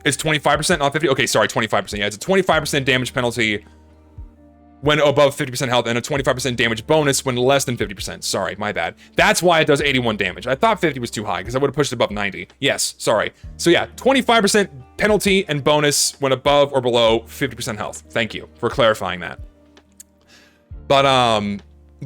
It's 25%, not 50. Okay, sorry, 25%. Yeah, it's a 25% damage penalty when above 50% health, and a 25% damage bonus when less than 50%. Sorry, my bad. That's why it does 81 damage. I thought 50 was too high, because I would have pushed it above 90. Yes, sorry. So yeah, 25% penalty and bonus when above or below 50% health. Thank you for clarifying that. But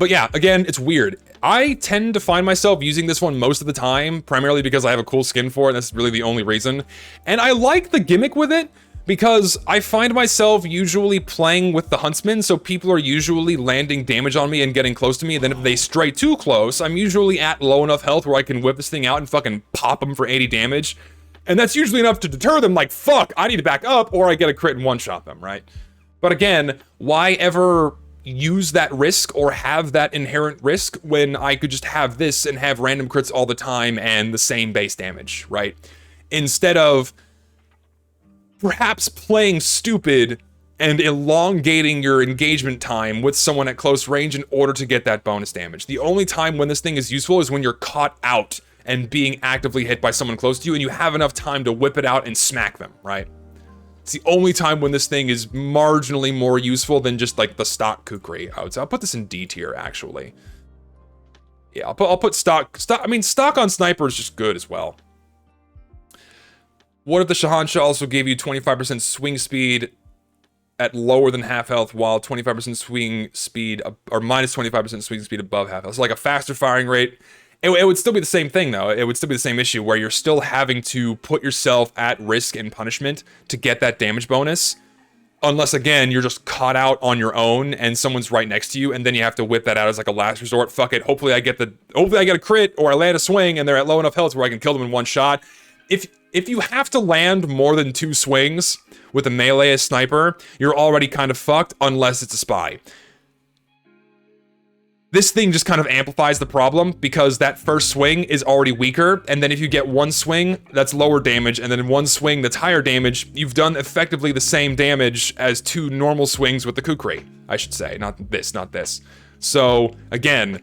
yeah, again, it's weird. I tend to find myself using this one most of the time, primarily because I have a cool skin for it, and that's really the only reason. And I like the gimmick with it, because I find myself usually playing with the Huntsman, so people are usually landing damage on me and getting close to me, and then if they stray too close, I'm usually at low enough health where I can whip this thing out and fucking pop them for 80 damage. And that's usually enough to deter them, like, fuck, I need to back up, or I get a crit and one-shot them, right? But again, why ever use that risk or have that inherent risk when I could just have this and have random crits all the time and the same base damage, right? Instead of perhaps playing stupid and elongating your engagement time with someone at close range in order to get that bonus damage. The only time when this thing is useful is when you're caught out and being actively hit by someone close to you and you have enough time to whip it out and smack them, right? It's the only time when this thing is marginally more useful than just like the stock Kukri, I would say. I'll put this in D tier, actually. Yeah, I'll put stock. I mean, stock on Sniper is just good as well. What if the Shahansha also gave you 25% swing speed at lower than half health, while 25% swing speed, or minus 25% swing speed above half health? So like a faster firing rate. It would still be the same thing, though. It would still be the same issue, where you're still having to put yourself at risk and punishment to get that damage bonus. Unless, again, you're just caught out on your own and someone's right next to you, and then you have to whip that out as like a last resort. Fuck it. Hopefully I get a crit, or I land a swing and they're at low enough health where I can kill them in one shot. If you have to land more than 2 swings with a melee as Sniper, you're already kind of fucked, unless it's a spy. This thing just kind of amplifies the problem, because that first swing is already weaker, and then if you get one swing that's lower damage, and then one swing that's higher damage, you've done effectively the same damage as 2 normal swings with the Kukri, I should say. Not this. So, again,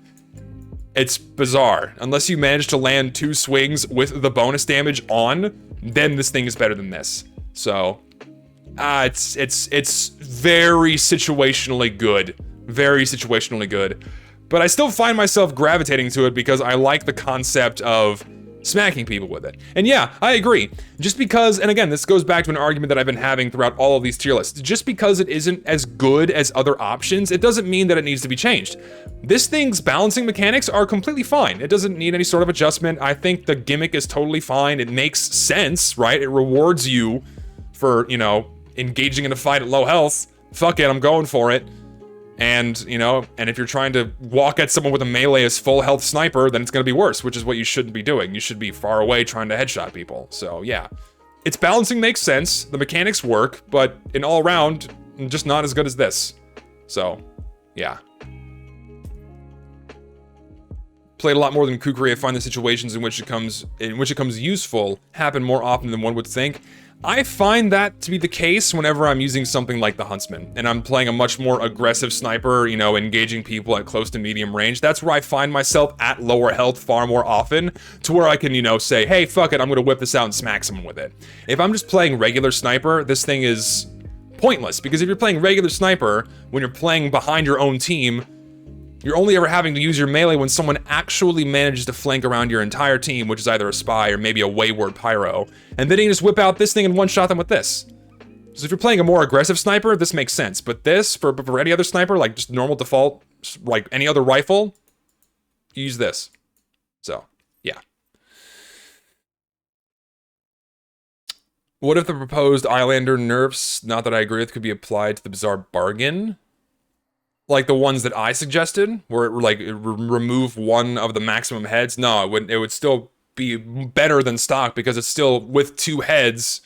it's bizarre. Unless you manage to land 2 swings with the bonus damage on, then this thing is better than this. So, it's very situationally good. Very situationally good. But I still find myself gravitating to it because I like the concept of smacking people with it. And yeah, I agree. Just because, and again, this goes back to an argument that I've been having throughout all of these tier lists. Just because it isn't as good as other options, it doesn't mean that it needs to be changed. This thing's balancing mechanics are completely fine. It doesn't need any sort of adjustment. I think the gimmick is totally fine. It makes sense, right? It rewards you for, you know, engaging in a fight at low health. Fuck it, I'm going for it. And, you know, and if you're trying to walk at someone with a melee as full health Sniper, then it's going to be worse, which is what you shouldn't be doing. You should be far away trying to headshot people. So, yeah. Its balancing makes sense, the mechanics work, but in all around, just not as good as this. So, yeah. Played a lot more than Kukri. I find the situations in which it comes useful happen more often than one would think. I find that to be the case whenever I'm using something like the Huntsman, and I'm playing a much more aggressive Sniper, you know, engaging people at close to medium range. That's where I find myself at lower health far more often, to where I can, you know, say, hey, fuck it, I'm gonna whip this out and smack someone with it. If I'm just playing regular Sniper, this thing is pointless, because if you're playing regular sniper, when you're playing behind your own team, you're only ever having to use your melee when someone actually manages to flank around your entire team, which is either a spy or maybe a wayward pyro, and then you just whip out this thing and one-shot them with this. So if you're playing a more aggressive sniper, this makes sense, but this, for any other sniper, like just normal default, like any other rifle, use this. So, yeah. What if the proposed Islander nerfs, not that I agree with, could be applied to the Bizarre Bargain? Like the ones that I suggested, where it like remove one of the maximum heads? No, it would still be better than stock, because it's still, with 2 heads,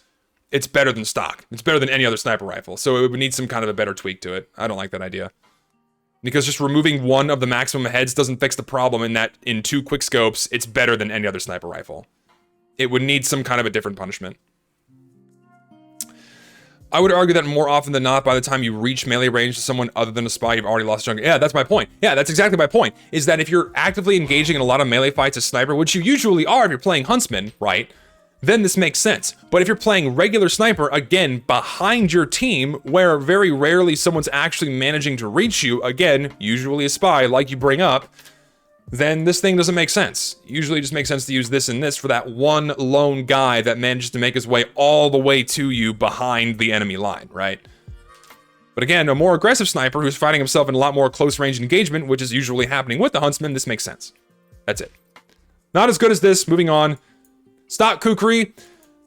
it's better than stock. It's better than any other sniper rifle, so it would need some kind of a better tweak to it. I don't like that idea. Because just removing one of the maximum heads doesn't fix the problem in that in 2 quickscopes, it's better than any other sniper rifle. It would need some kind of a different punishment. I would argue that more often than not, by the time you reach melee range to someone other than a spy, you've already lost a chunk. Yeah, that's my point. Yeah, that's exactly my point. Is that if you're actively engaging in a lot of melee fights as sniper, which you usually are if you're playing Huntsman, right? Then this makes sense. But if you're playing regular sniper, again, behind your team, where very rarely someone's actually managing to reach you, again, usually a spy, like you bring up, then this thing doesn't make sense. Usually it just makes sense to use this and this for that one lone guy that manages to make his way all the way to you behind the enemy line, right? But again, a more aggressive sniper who's fighting himself in a lot more close-range engagement, which is usually happening with the Huntsman, this makes sense. That's it. Not as good as this. Moving on. Stock Kukri.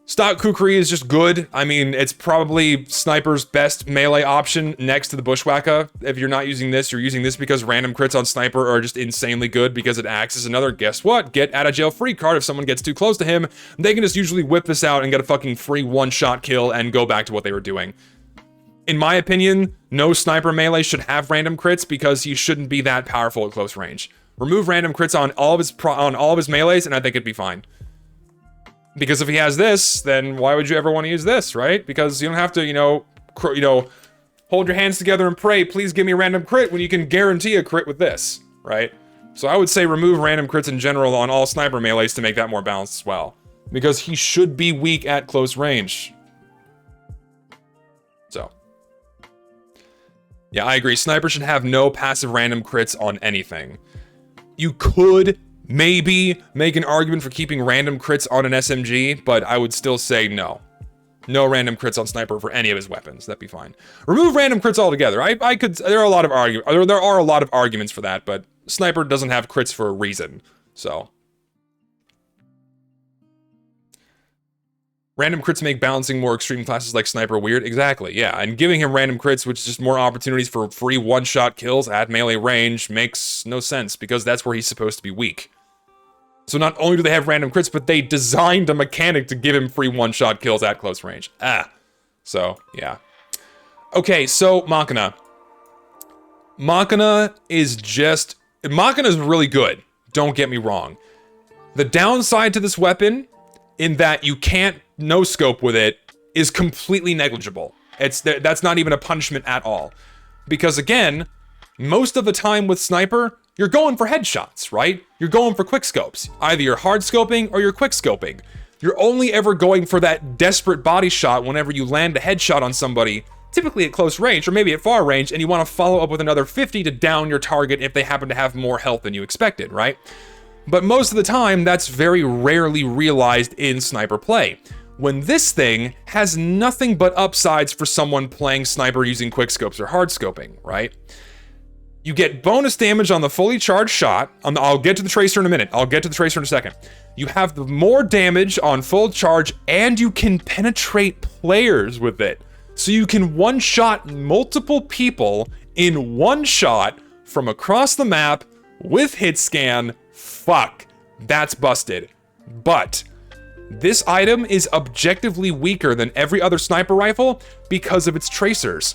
Stock Kukri is just good. I mean, it's probably Sniper's best melee option next to the Bushwacka. If you're not using this, you're using this because random crits on Sniper are just insanely good because it acts as another, guess what, get out of jail free card. If someone gets too close to him, they can just usually whip this out and get a fucking free one-shot kill and go back to what they were doing. In my opinion, no Sniper melee should have random crits because he shouldn't be that powerful at close range. Remove random crits on all of his melees and I think it'd be fine. Because if he has this, then why would you ever want to use this, right? Because you don't have to, you know, hold your hands together and pray, please give me a random crit when you can guarantee a crit with this, right? So I would say remove random crits in general on all sniper melees to make that more balanced as well. Because he should be weak at close range. So. Yeah, I agree. Sniper should have no passive random crits on anything. You could maybe make an argument for keeping random crits on an SMG, but I would still say no. No random crits on Sniper for any of his weapons. That'd be fine. Remove random crits altogether. I could. There are a lot of arguments for that, but Sniper doesn't have crits for a reason. So. Random crits make balancing more extreme classes like Sniper weird. Exactly, yeah. And giving him random crits, which is just more opportunities for free one-shot kills at melee range, makes no sense, because that's where he's supposed to be weak. So not only do they have random crits, but they designed a mechanic to give him free one-shot kills at close range. So, yeah. Okay, so Machina. Machina is really good. Don't get me wrong. The downside to this weapon, in that you can't no-scope with it, is completely negligible. That's not even a punishment at all. Because again, most of the time with Sniper, you're going for headshots, right? You're going for quickscopes. Either you're hard scoping or you're quick scoping. You're only ever going for that desperate body shot whenever you land a headshot on somebody, typically at close range or maybe at far range, and you want to follow up with another 50 to down your target if they happen to have more health than you expected, right? But most of the time, that's very rarely realized in Sniper play. When this thing has nothing but upsides for someone playing Sniper using quickscopes or hard scoping, right? You get bonus damage on the fully charged shot. I'll get to the tracer in a minute. I'll get to the tracer in a second. You have the more damage on full charge, and you can penetrate players with it. So you can one-shot multiple people in one shot from across the map with hit scan. Fuck, that's busted. But this item is objectively weaker than every other sniper rifle because of its tracers.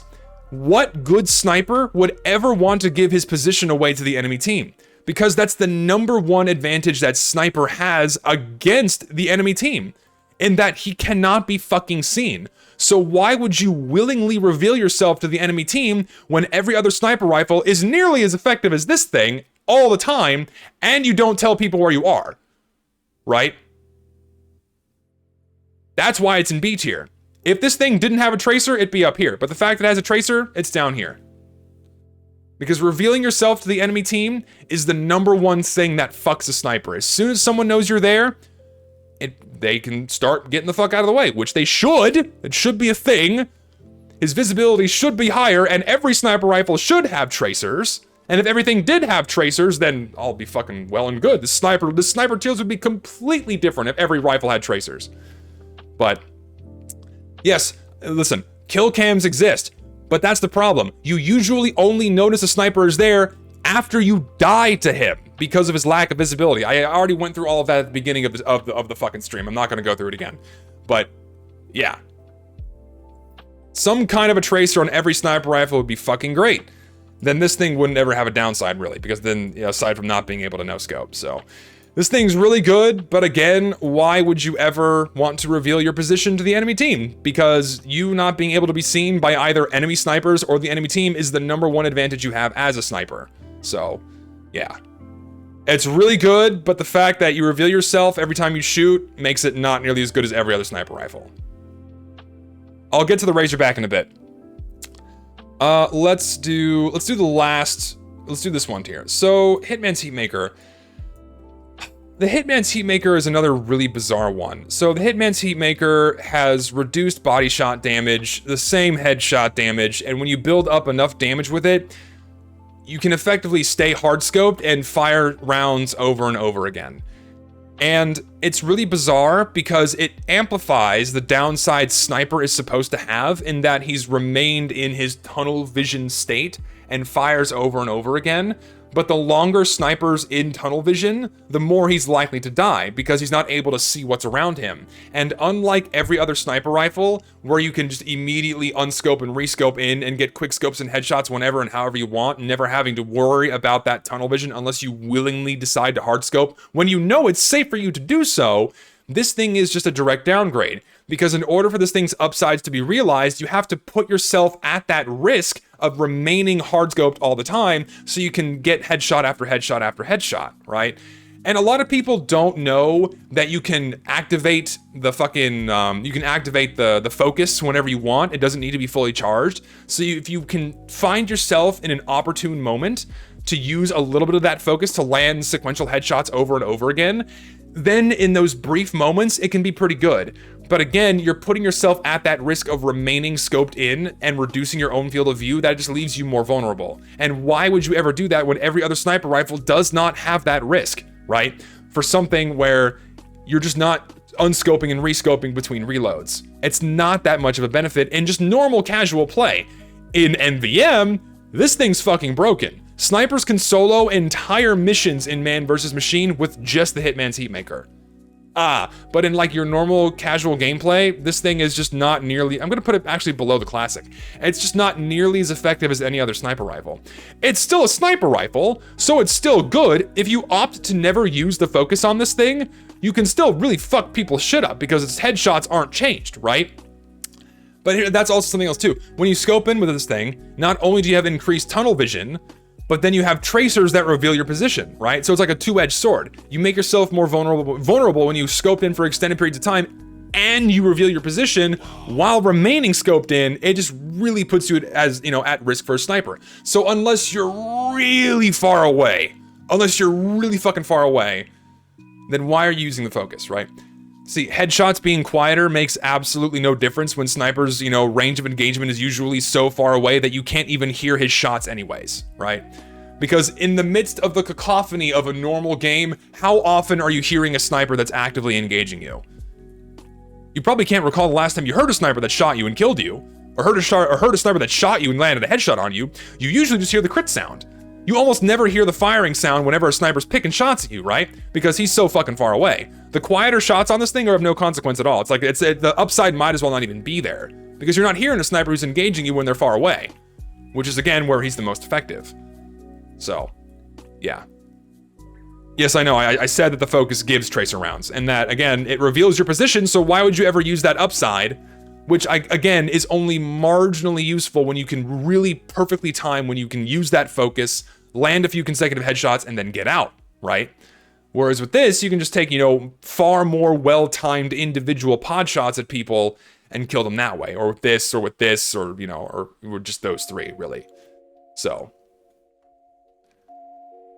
What good sniper would ever want to give his position away to the enemy team? Because that's the #1 advantage that Sniper has against the enemy team, in that he cannot be fucking seen. So why would you willingly reveal yourself to the enemy team when every other sniper rifle is nearly as effective as this thing all the time, and you don't tell people where you are, right? That's why it's in B tier. If this thing didn't have a tracer, it'd be up here. But the fact that it has a tracer, it's down here. Because revealing yourself to the enemy team is the #1 thing that fucks a sniper. As soon as someone knows you're there, they can start getting the fuck out of the way, which they should. It should be a thing. His visibility should be higher, and every sniper rifle should have tracers. And if everything did have tracers, then I'll be fucking well and good. The sniper tiers would be completely different if every rifle had tracers. But yes, listen, kill cams exist, but that's the problem. You usually only notice a sniper is there after you die to him because of his lack of visibility. I already went through all of that at the beginning of the fucking stream. I'm not going to go through it again. But yeah. Some kind of a tracer on every sniper rifle would be fucking great. Then this thing wouldn't ever have a downside, really, because then, you know, aside from not being able to no-scope. So this thing's really good, but again, why would you ever want to reveal your position to the enemy team? Because you not being able to be seen by either enemy snipers or the enemy team is the #1 advantage you have as a sniper. So, yeah. It's really good, but the fact that you reveal yourself every time you shoot makes it not nearly as good as every other sniper rifle. I'll get to the Razorback in a bit. Let's do this one here. So, Hitman's Heatmaker. The Hitman's Heatmaker is another really bizarre one. So, the Hitman's Heatmaker has reduced body shot damage, the same headshot damage, and when you build up enough damage with it, you can effectively stay hard scoped and fire rounds over and over again. And it's really bizarre because it amplifies the downside sniper is supposed to have in that he's remained in his tunnel vision state and fires over and over again. But the longer sniper's in tunnel vision, the more he's likely to die because he's not able to see what's around him. And unlike every other sniper rifle, where you can just immediately unscope and rescope in and get quick scopes and headshots whenever and however you want, never having to worry about that tunnel vision unless you willingly decide to hardscope, when you know it's safe for you to do so, this thing is just a direct downgrade. Because in order for this thing's upsides to be realized, you have to put yourself at that risk of remaining hardscoped all the time so you can get headshot after headshot after headshot, right? And a lot of people don't know that you can activate the fucking, the focus whenever you want. It doesn't need to be fully charged. So if you can find yourself in an opportune moment to use a little bit of that focus to land sequential headshots over and over again, then in those brief moments, it can be pretty good. But again, you're putting yourself at that risk of remaining scoped in and reducing your own field of view. That just leaves you more vulnerable. And why would you ever do that when every other sniper rifle does not have that risk, right? For something where you're just not unscoping and rescoping between reloads. It's not that much of a benefit in just normal casual play. In NVM, this thing's fucking broken. Snipers can solo entire missions in Man vs. Machine with just the Hitman's Heatmaker. But in like your normal casual gameplay, this thing is just not nearly, I'm gonna put it actually below the classic. It's just not nearly as effective as any other sniper rifle. It's still a sniper rifle, so it's still good. If you opt to never use the focus on this thing, you can still really fuck people's shit up because its headshots aren't changed, right? But here, that's also something else too. When you scope in with this thing, not only do you have increased tunnel vision, but then you have tracers that reveal your position, right? So it's like a two-edged sword. You make yourself more vulnerable when you scope in for extended periods of time and you reveal your position while remaining scoped in. It just really puts you as, you know, at risk for a sniper. So unless you're really far away, unless you're really fucking far away, then why are you using the focus, right? See, headshots being quieter makes absolutely no difference when snipers, you know, range of engagement is usually so far away that you can't even hear his shots anyways, right? Because in the midst of the cacophony of a normal game, how often are you hearing a sniper that's actively engaging you? You probably can't recall the last time you heard a sniper that shot you and killed you, or heard a sniper that shot you and landed a headshot on you. You usually just hear the crit sound. You almost never hear the firing sound whenever a sniper's picking shots at you, right? Because he's so fucking far away. The quieter shots on this thing are of no consequence at all. It's like, the upside might as well not even be there. Because you're not hearing a sniper who's engaging you when they're far away. Which is, again, where he's the most effective. So, yeah. Yes, I know, I said that the focus gives tracer rounds. And that, again, it reveals your position, so why would you ever use that upside? Which, again, is only marginally useful when you can really perfectly time, when you can use that focus, land a few consecutive headshots, and then get out, right? Whereas with this, you can just take, you know, far more well-timed individual pod shots at people and kill them that way, or with this, or, you know, or just those three, really. So,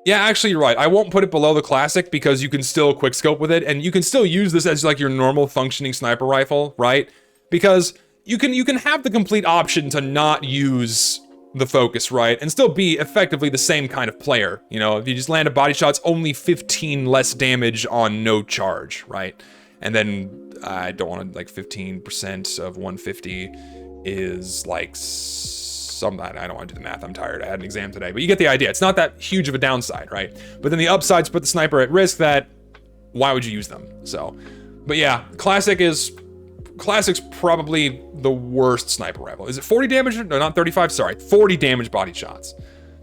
yeah, actually, you're right. I won't put it below the classic because you can still quickscope with it, and you can still use this as like your normal functioning sniper rifle, right? Because you can have the complete option to not use the focus, right? And still be effectively the same kind of player. You know, if you just land a body shot, it's only 15 less damage on no charge, right? And then I don't want to, like, 15% of 150 is like I don't want to do the math, I'm tired, I had an exam today, but you get the idea. It's not that huge of a downside, right? But then the upsides put the sniper at risk that, why would you use them? So, but yeah, Classic's probably the worst sniper rifle. Is it 40 damage? No, not 35, sorry, 40 damage body shots.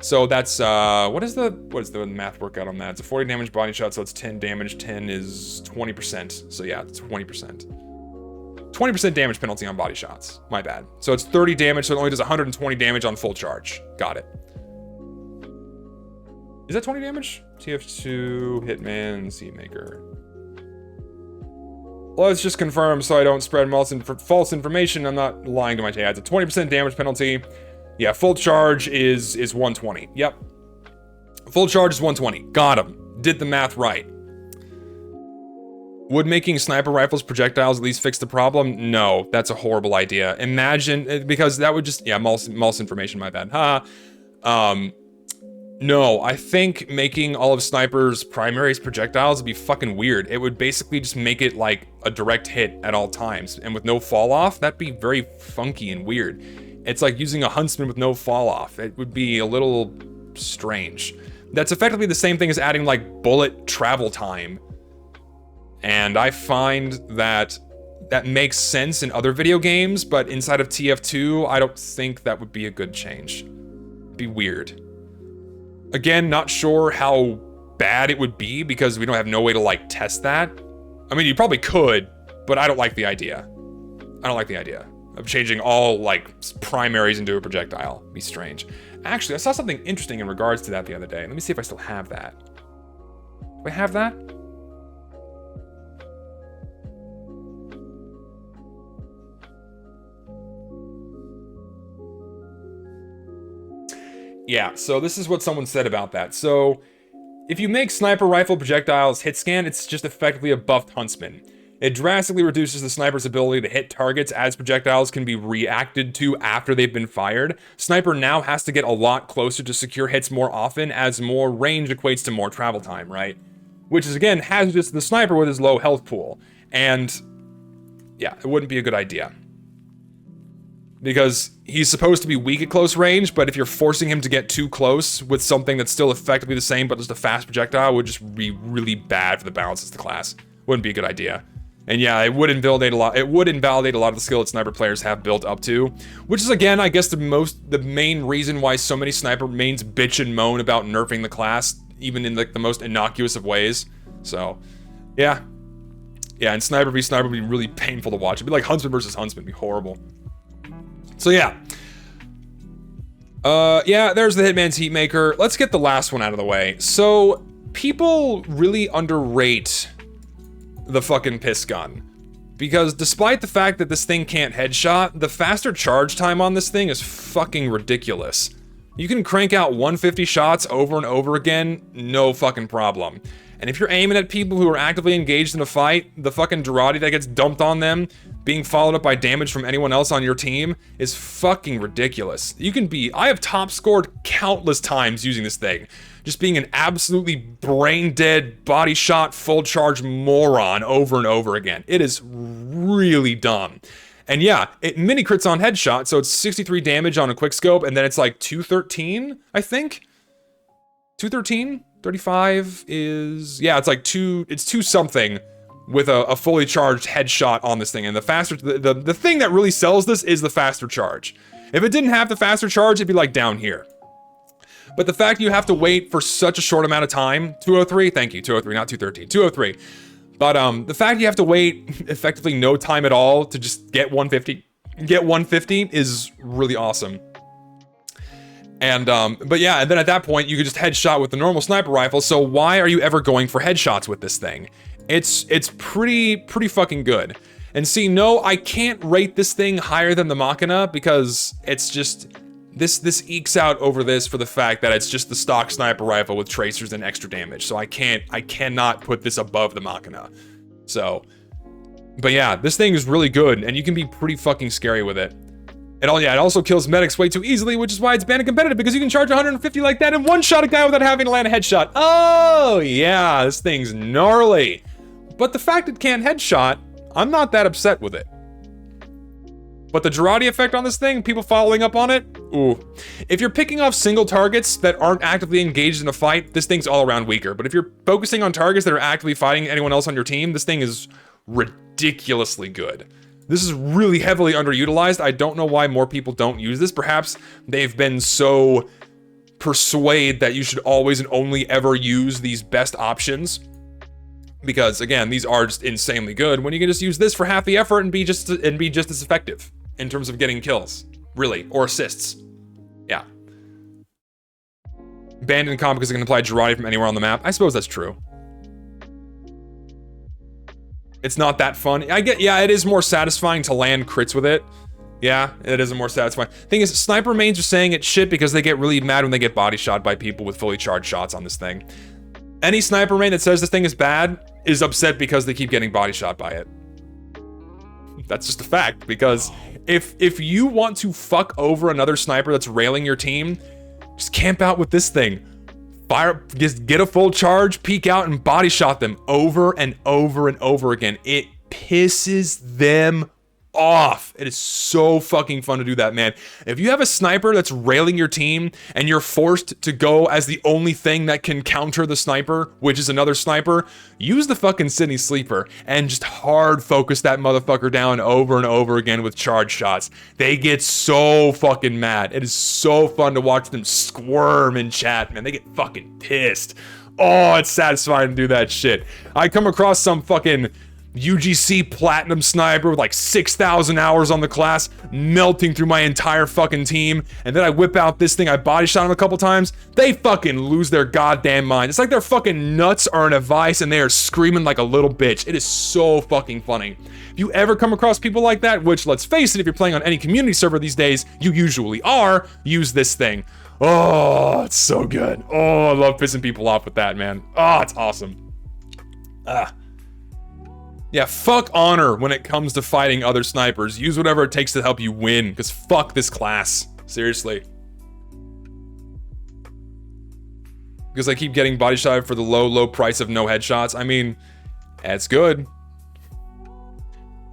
So that's, what is the math workout on that? It's a 40 damage body shot, so it's 10 damage, 10 is 20%. So yeah, it's 20%. 20% damage penalty on body shots. My bad. So it's 30 damage, so it only does 120 damage on full charge. Got it. Is that 20 damage? TF2, Hitman, Seamaker. Let's just confirm so I don't spread false information. I'm not lying to my chat. It's a 20% damage penalty. Yeah, full charge is 120. Yep. Full charge is 120. Got him. Did the math right. Would making sniper rifles projectiles at least fix the problem? No, that's a horrible idea. Imagine, because that would just, yeah, false information, my bad. No, I think making all of snipers' primaries projectiles would be fucking weird. It would basically just make it like a direct hit at all times. And with no fall off, that'd be very funky and weird. It's like using a Huntsman with no fall off. It would be a little strange. That's effectively the same thing as adding like bullet travel time. And I find that makes sense in other video games, but inside of TF2, I don't think that would be a good change. It'd be weird. Again, not sure how bad it would be because we don't have no way to like test that. I mean, you probably could, but I don't like the idea. I don't like the idea of changing all like primaries into a projectile. It'd be strange. Actually, I saw something interesting in regards to that the other day. Let me see if I still have that. Do I have that? Yeah, so this is what someone said about that. So, if you make sniper rifle projectiles hit scan, it's just effectively a buffed Huntsman. It drastically reduces the sniper's ability to hit targets as projectiles can be reacted to after they've been fired. Sniper now has to get a lot closer to secure hits more often as more range equates to more travel time, right? Which is, again, hazardous to the sniper with his low health pool. And, yeah, it wouldn't be a good idea. Because he's supposed to be weak at close range, but if you're forcing him to get too close with something that's still effectively the same but just a fast projectile, would just be really bad for the balance of the class. Wouldn't be a good idea. And yeah, it would invalidate a lot. It would invalidate a lot of the skill that sniper players have built up to, which is, again, I guess the main reason why so many sniper mains bitch and moan about nerfing the class, even in like the most innocuous of ways. So, yeah, and sniper would be really painful to watch. It'd be like Huntsman versus Huntsman. It'd be horrible. So yeah. Yeah, there's the Hitman's Heatmaker. Let's get the last one out of the way. So, people really underrate the fucking piss gun. Because despite the fact that this thing can't headshot, the faster charge time on this thing is fucking ridiculous. You can crank out 150 shots over and over again, no fucking problem. And if you're aiming at people who are actively engaged in a fight, the fucking Jaradi that gets dumped on them, being followed up by damage from anyone else on your team, is fucking ridiculous. I have top scored countless times using this thing. Just being an absolutely brain dead, body shot, full charge moron over and over again. It is really dumb. And yeah, it mini crits on headshot, so it's 63 damage on a quickscope, and then it's like 213, I think? 213? 35 is, yeah, it's like it's 2 something with a fully charged headshot on this thing. And the faster, the thing that really sells this is the faster charge. If it didn't have the faster charge, it'd be like down here. But the fact you have to wait for such a short amount of time, 203, thank you, 203, not 213, 203. But the fact you have to wait effectively no time at all to just get 150 is really awesome. And, but yeah, and then at that point, you could just headshot with the normal sniper rifle, so why are you ever going for headshots with this thing? It's pretty fucking good. And see, no, I can't rate this thing higher than the Machina because it's just, this ekes out over this for the fact that it's just the stock sniper rifle with tracers and extra damage. So I cannot put this above the Machina. So, but yeah, this thing is really good and you can be pretty fucking scary with it. It also kills medics way too easily, which is why it's banned and competitive, because you can charge 150 like that and one-shot a guy without having to land a headshot. Oh, yeah, this thing's gnarly. But the fact it can't headshot, I'm not that upset with it. But the Jaradi effect on this thing, people following up on it, ooh. If you're picking off single targets that aren't actively engaged in a fight, this thing's all around weaker. But if you're focusing on targets that are actively fighting anyone else on your team, this thing is ridiculously good. This is really heavily underutilized. I don't know why more people don't use this. Perhaps they've been so persuaded that you should always and only ever use these best options. Because again, these are just insanely good when you can just use this for half the effort and be just as effective in terms of getting kills, really, or assists. Yeah. Banned in comp because it can apply Jaradi from anywhere on the map. I suppose that's true. It's not that fun. Yeah, it is more satisfying to land crits with it. Yeah, it is more satisfying. Thing is, sniper mains are saying it's shit because they get really mad when they get body shot by people with fully charged shots on this thing. Any sniper main that says this thing is bad is upset because they keep getting body shot by it. That's just a fact, because if you want to fuck over another sniper that's railing your team, just camp out with this thing. Fire, just get a full charge, peek out, and body shot them over and over and over again. It pisses them off. It is so fucking fun to do that, man. If you have a sniper that's railing your team and you're forced to go as the only thing that can counter the sniper, which is another sniper, use the fucking Sydney Sleeper and just hard focus that motherfucker down over and over again with charge shots. They get so fucking mad. It is so fun to watch them squirm in chat, man. They get fucking pissed. Oh, it's satisfying to do that shit. I come across some fucking UGC Platinum Sniper with like 6,000 hours on the class, melting through my entire fucking team, and then I whip out this thing, I body shot him a couple times, they fucking lose their goddamn mind. It's like their fucking nuts are in a vice and they are screaming like a little bitch. It is so fucking funny. If you ever come across people like that, which let's face it, if you're playing on any community server these days, you usually are, use this thing. Oh, it's so good. Oh, I love pissing people off with that, man. Oh, it's awesome. Yeah, fuck honor when it comes to fighting other snipers. Use whatever it takes to help you win, because fuck this class. Seriously. Because I keep getting body shot for the low price of no headshots. I mean, it's good.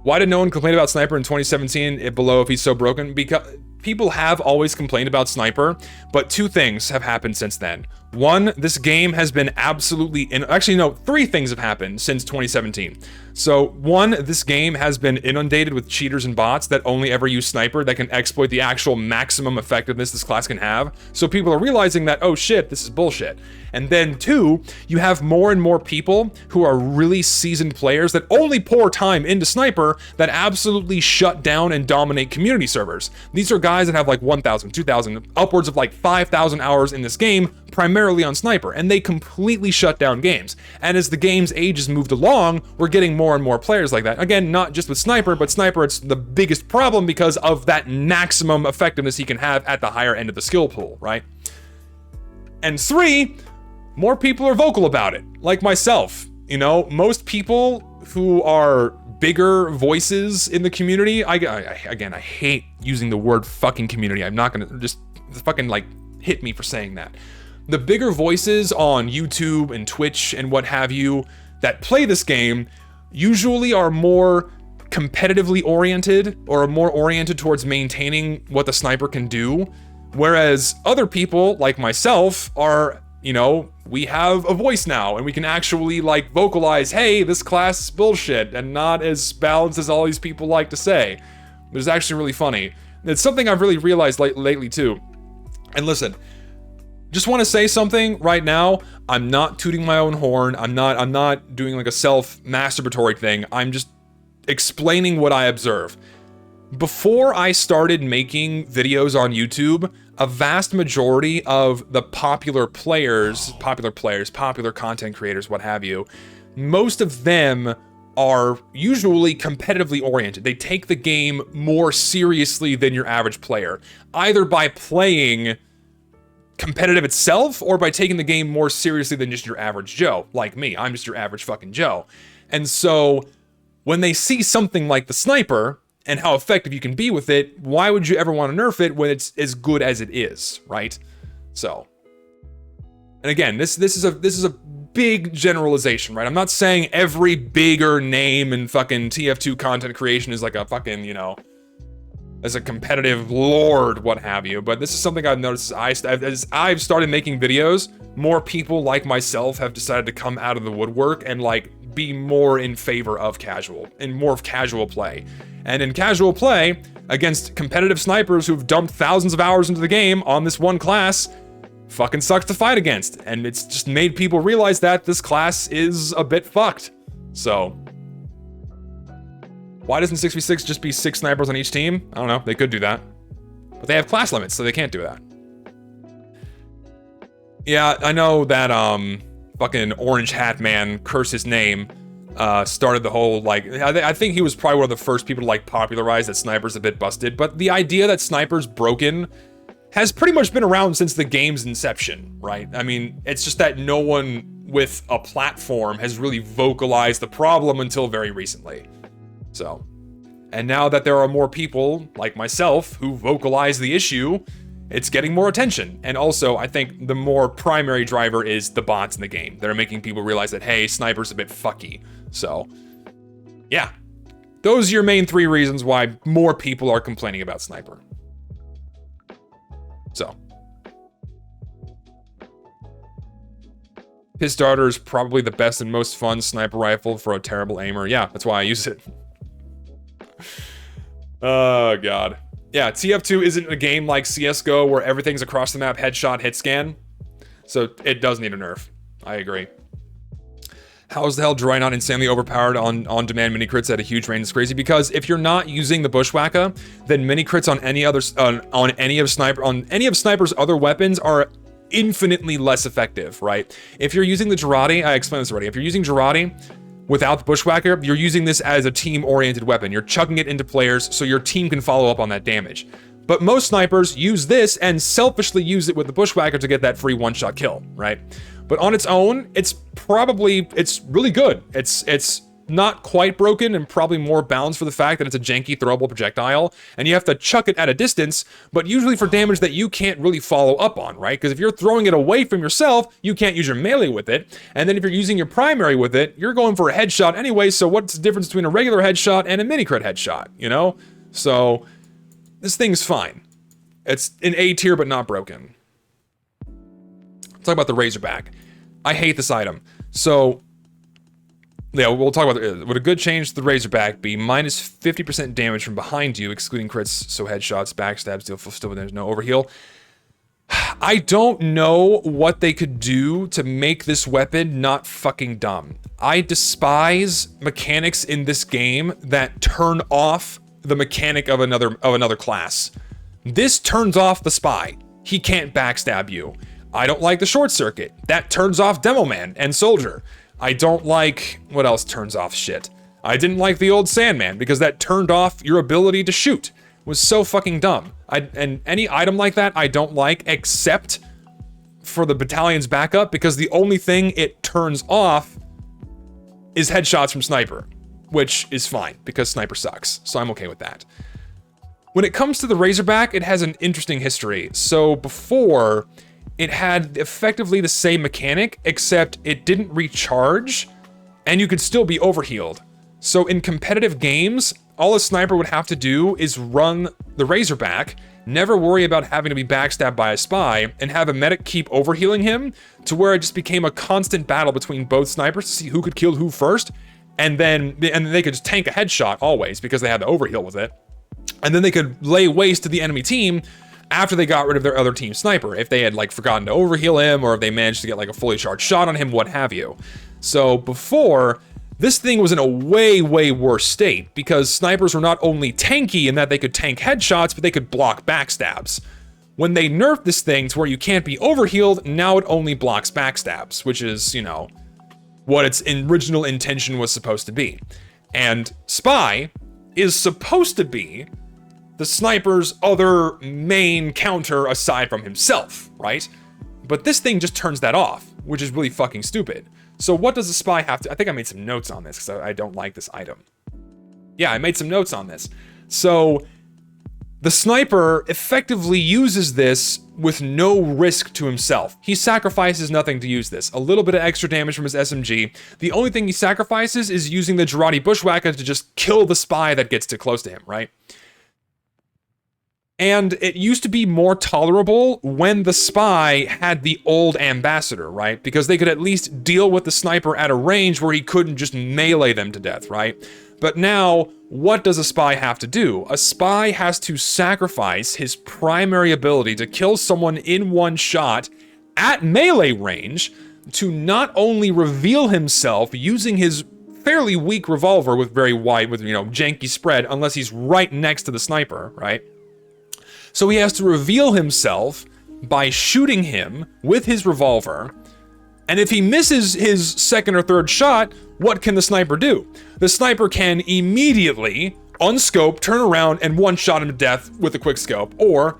Why did no one complain about Sniper in 2017 below if he's so broken? Because people have always complained about Sniper, but two things have happened since then. One, this game has been absolutely actually no, three things have happened since 2017. So one, this game has been inundated with cheaters and bots that only ever use Sniper that can exploit the actual maximum effectiveness this class can have. So people are realizing that, oh shit, this is bullshit. And then two, you have more and more people who are really seasoned players that only pour time into Sniper that absolutely shut down and dominate community servers. These are guys that have like 1,000, 2,000, upwards of like 5,000 hours in this game, primarily on Sniper, and they completely shut down games. And as the game's age has moved along, we're getting more and more players like that. Again, not just with Sniper, but Sniper, it's the biggest problem because of that maximum effectiveness he can have at the higher end of the skill pool, right? And three, more people are vocal about it, like myself. You know, most people who are bigger voices in the community, again, I hate using the word fucking community. I'm not gonna just fucking like hit me for saying that. The bigger voices on YouTube and Twitch and what have you that play this game usually are more competitively oriented or are more oriented towards maintaining what the Sniper can do. Whereas other people like myself are, you know, we have a voice now and we can actually like vocalize, hey, this class is bullshit and not as balanced as all these people like to say. It's actually really funny. It's something I've really realized lately too. And listen, just want to say something right now. I'm not tooting my own horn. I'm not doing like a self-masturbatory thing. I'm just explaining what I observe. Before I started making videos on YouTube, a vast majority of the popular content creators, what have you, most of them are usually competitively oriented. They take the game more seriously than your average player, either by playing competitive itself or by taking the game more seriously than just your average Joe. Like me, I'm just your average fucking Joe. And so when they see something like the sniper and how effective you can be with it, why would you ever want to nerf it when it's as good as it is, right? So, and again, this is a big generalization, right? I'm not saying every bigger name in fucking TF2 content creation is like a fucking, you know, as a competitive lord, what have you. But this is something I've noticed as I've started making videos, more people like myself have decided to come out of the woodwork and like be more in favor of casual and more of casual play. And in casual play against competitive snipers who've dumped thousands of hours into the game on this one class, fucking sucks to fight against. And it's just made people realize that this class is a bit fucked. So why doesn't 6v6 just be 6 snipers on each team? I don't know, they could do that. But they have class limits, so they can't do that. Yeah, I know that fucking Orange Hat Man, curse his name, started the whole, like, I think he was probably one of the first people to like popularize that sniper's a bit busted, but the idea that sniper's broken has pretty much been around since the game's inception, right? I mean, it's just that no one with a platform has really vocalized the problem until very recently. So, and now that there are more people like myself who vocalize the issue, it's getting more attention. And also, I think the more primary driver is the bots in the game that are making people realize that, hey, sniper's a bit fucky. So, yeah. Those are your main 3 reasons why more people are complaining about sniper. So. Piss Darter is probably the best and most fun sniper rifle for a terrible aimer. Yeah, that's why I use it. Oh, God. Yeah, TF2 isn't a game like CSGO where everything's across the map headshot, hit scan. So it does need a nerf. I agree. How is the hell Jaradi not insanely overpowered on-demand mini crits at a huge range? It's crazy because if you're not using the Bushwacka, then mini crits on any other on any of Sniper's other weapons are infinitely less effective, right? If you're using the Jaradi, I explained this already. If you're using Jaradi without the Bushwhacker, you're using this as a team-oriented weapon. You're chucking it into players so your team can follow up on that damage. But most snipers use this and selfishly use it with the Bushwhacker to get that free one-shot kill, right? But on its own, it's really good. It's not quite broken and probably more balanced for the fact that it's a janky throwable projectile and you have to chuck it at a distance, but usually for damage that you can't really follow up on, right? Because if you're throwing it away from yourself, you can't use your melee with it. And then if you're using your primary with it, you're going for a headshot anyway, so what's the difference between a regular headshot and a mini crit headshot, you know? So this thing's fine. It's an A tier, but not broken. Let's talk about the Razorback. I hate this item. So yeah, we'll talk about it. Would a good change to the Razorback be minus 50% damage from behind you, excluding crits, so headshots, backstabs, still there's no overheal? I don't know what they could do to make this weapon not fucking dumb. I despise mechanics in this game that turn off the mechanic of another class. This turns off the spy. He can't backstab you. I don't like the short circuit. That turns off Demo Man and Soldier. I don't like, what else turns off shit? I didn't like the old Sandman because that turned off your ability to shoot. It was so fucking dumb. And any item like that I don't like except for the battalion's backup because the only thing it turns off is headshots from Sniper, which is fine because Sniper sucks, so I'm okay with that. When it comes to the Razorback, it has an interesting history. So before, it had effectively the same mechanic, except it didn't recharge, and you could still be overhealed. So in competitive games, all a sniper would have to do is run the Razorback, never worry about having to be backstabbed by a spy, and have a medic keep overhealing him, to where it just became a constant battle between both snipers to see who could kill who first, and then they could just tank a headshot always, because they had the overheal with it. And then they could lay waste to the enemy team after they got rid of their other team sniper, if they had like forgotten to overheal him, or if they managed to get like a fully charged shot on him, what have you. So before, this thing was in a way, way worse state, because snipers were not only tanky in that they could tank headshots, but they could block backstabs. When they nerfed this thing to where you can't be overhealed, now it only blocks backstabs, which is, you know, what its original intention was supposed to be. And Spy is supposed to be the sniper's other main counter aside from himself, right? But this thing just turns that off, which is really fucking stupid. So what does the Spy have to... I think I made some notes on this because I don't like this item. Yeah, I made some notes on this. So the sniper effectively uses this with no risk to himself. He sacrifices nothing to use this. A little bit of extra damage from his SMG. The only thing he sacrifices is using the Jaradi Bushwacka to just kill the Spy that gets too close to him, right? And it used to be more tolerable when the Spy had the old ambassador, right? Because they could at least deal with the sniper at a range where he couldn't just melee them to death, right? But now, what does a Spy have to do? A Spy has to sacrifice his primary ability to kill someone in one shot at melee range to not only reveal himself using his fairly weak revolver with very wide, with, you know, janky spread, unless he's right next to the sniper, right? So he has to reveal himself by shooting him with his revolver. And if he misses his second or third shot, what can the sniper do? The sniper can immediately unscope, turn around, and one-shot him to death with a quick scope. Or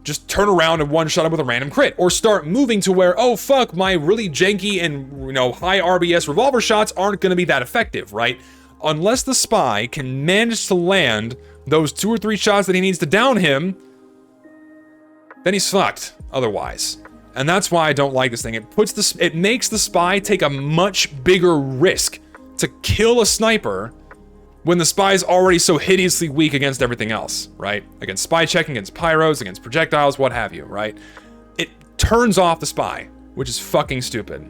just turn around and one-shot him with a random crit. Or start moving to where, oh fuck, my really janky and, you know, high RBS revolver shots aren't going to be that effective, right? Unless the Spy can manage to land those 2 or 3 shots that he needs to down him, then he's fucked otherwise. And that's why I don't like this thing. It makes the Spy take a much bigger risk to kill a sniper when the Spy's already so hideously weak against everything else, right? Against spy checking, against pyros, against projectiles, what have you, right? It turns off the Spy, which is fucking stupid.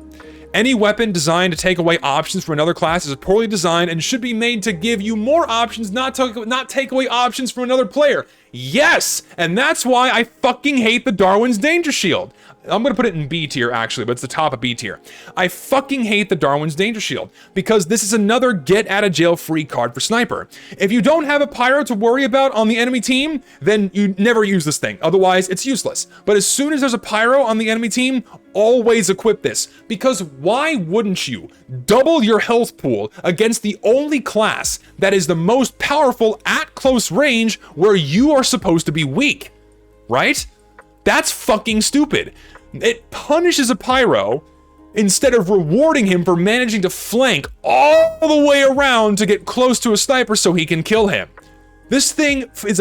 Any weapon designed to take away options from another class is poorly designed and should be made to give you more options, not take away options from another player. Yes! And that's why I fucking hate the Darwin's Danger Shield. I'm gonna put it in B tier, actually, but it's the top of B tier. I fucking hate the Darwin's Danger Shield, because this is another get-out-of-jail-free card for Sniper. If you don't have a pyro to worry about on the enemy team, then you never use this thing. Otherwise, it's useless. But as soon as there's a pyro on the enemy team, always equip this. Because why wouldn't you double your health pool against the only class that is the most powerful at close range where you are supposed to be weak? Right? That's fucking stupid. It punishes a pyro instead of rewarding him for managing to flank all the way around to get close to a sniper so he can kill him. This thing is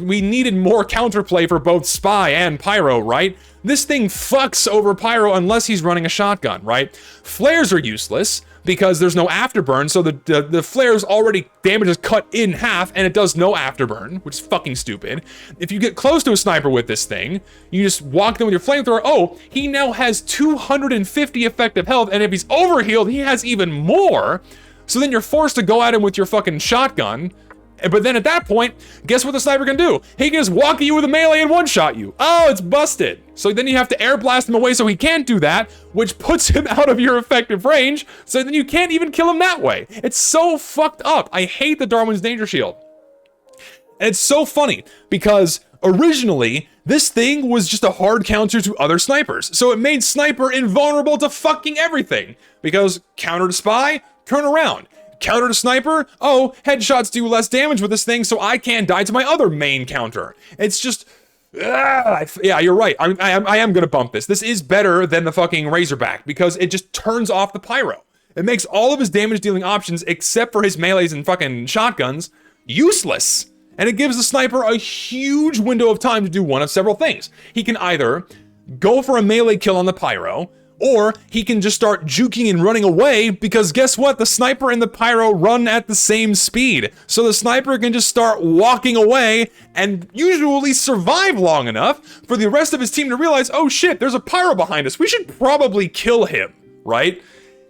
we needed more counterplay for both Spy and Pyro, right? This thing fucks over Pyro unless he's running a shotgun, right? Flares are useless because there's no afterburn, so the flare's already damage is cut in half and it does no afterburn, which is fucking stupid. If you get close to a sniper with this thing, you just walk them with your flamethrower. Oh, he now has 250 effective health, and if he's overhealed, he has even more. So then you're forced to go at him with your fucking shotgun. But then at that point, guess what the sniper can do? He can just walk at you with a melee and one-shot you. Oh, it's busted. So then you have to air blast him away so he can't do that, which puts him out of your effective range, so then you can't even kill him that way. It's so fucked up. I hate the Darwin's Danger Shield. And it's so funny, because originally, this thing was just a hard counter to other snipers. So it made Sniper invulnerable to fucking everything. Because counter to Spy, turn around. Counter to Sniper, oh, headshots do less damage with this thing, so I can't die to my other main counter. It's just, yeah, you're right. I am gonna bump this. This is better than the fucking Razorback because it just turns off the Pyro. It makes all of his damage dealing options, except for his melees and fucking shotguns, useless. And it gives the Sniper a huge window of time to do one of several things. He can either go for a melee kill on the Pyro, or he can just start juking and running away, because guess what? The Sniper and the Pyro run at the same speed. So the Sniper can just start walking away and usually survive long enough for the rest of his team to realize, oh shit, there's a Pyro behind us. We should probably kill him, right?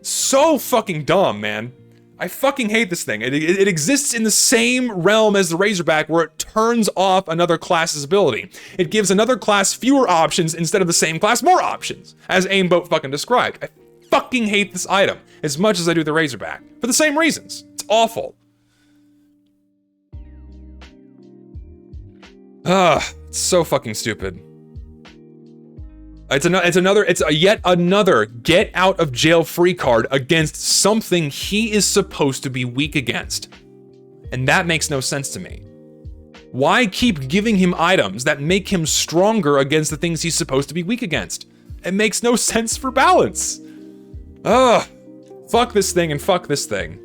So fucking dumb, man. I fucking hate this thing. It exists in the same realm as the Razorback, where it turns off another class's ability. It gives another class fewer options instead of the same class more options, as Aimboat fucking described. I fucking hate this item as much as I do the Razorback, for the same reasons. It's awful. It's so fucking stupid. It's yet another get out of jail free card against something he is supposed to be weak against. And that makes no sense to me. Why keep giving him items that make him stronger against the things he's supposed to be weak against? It makes no sense for balance. Ugh. Fuck this thing and fuck this thing.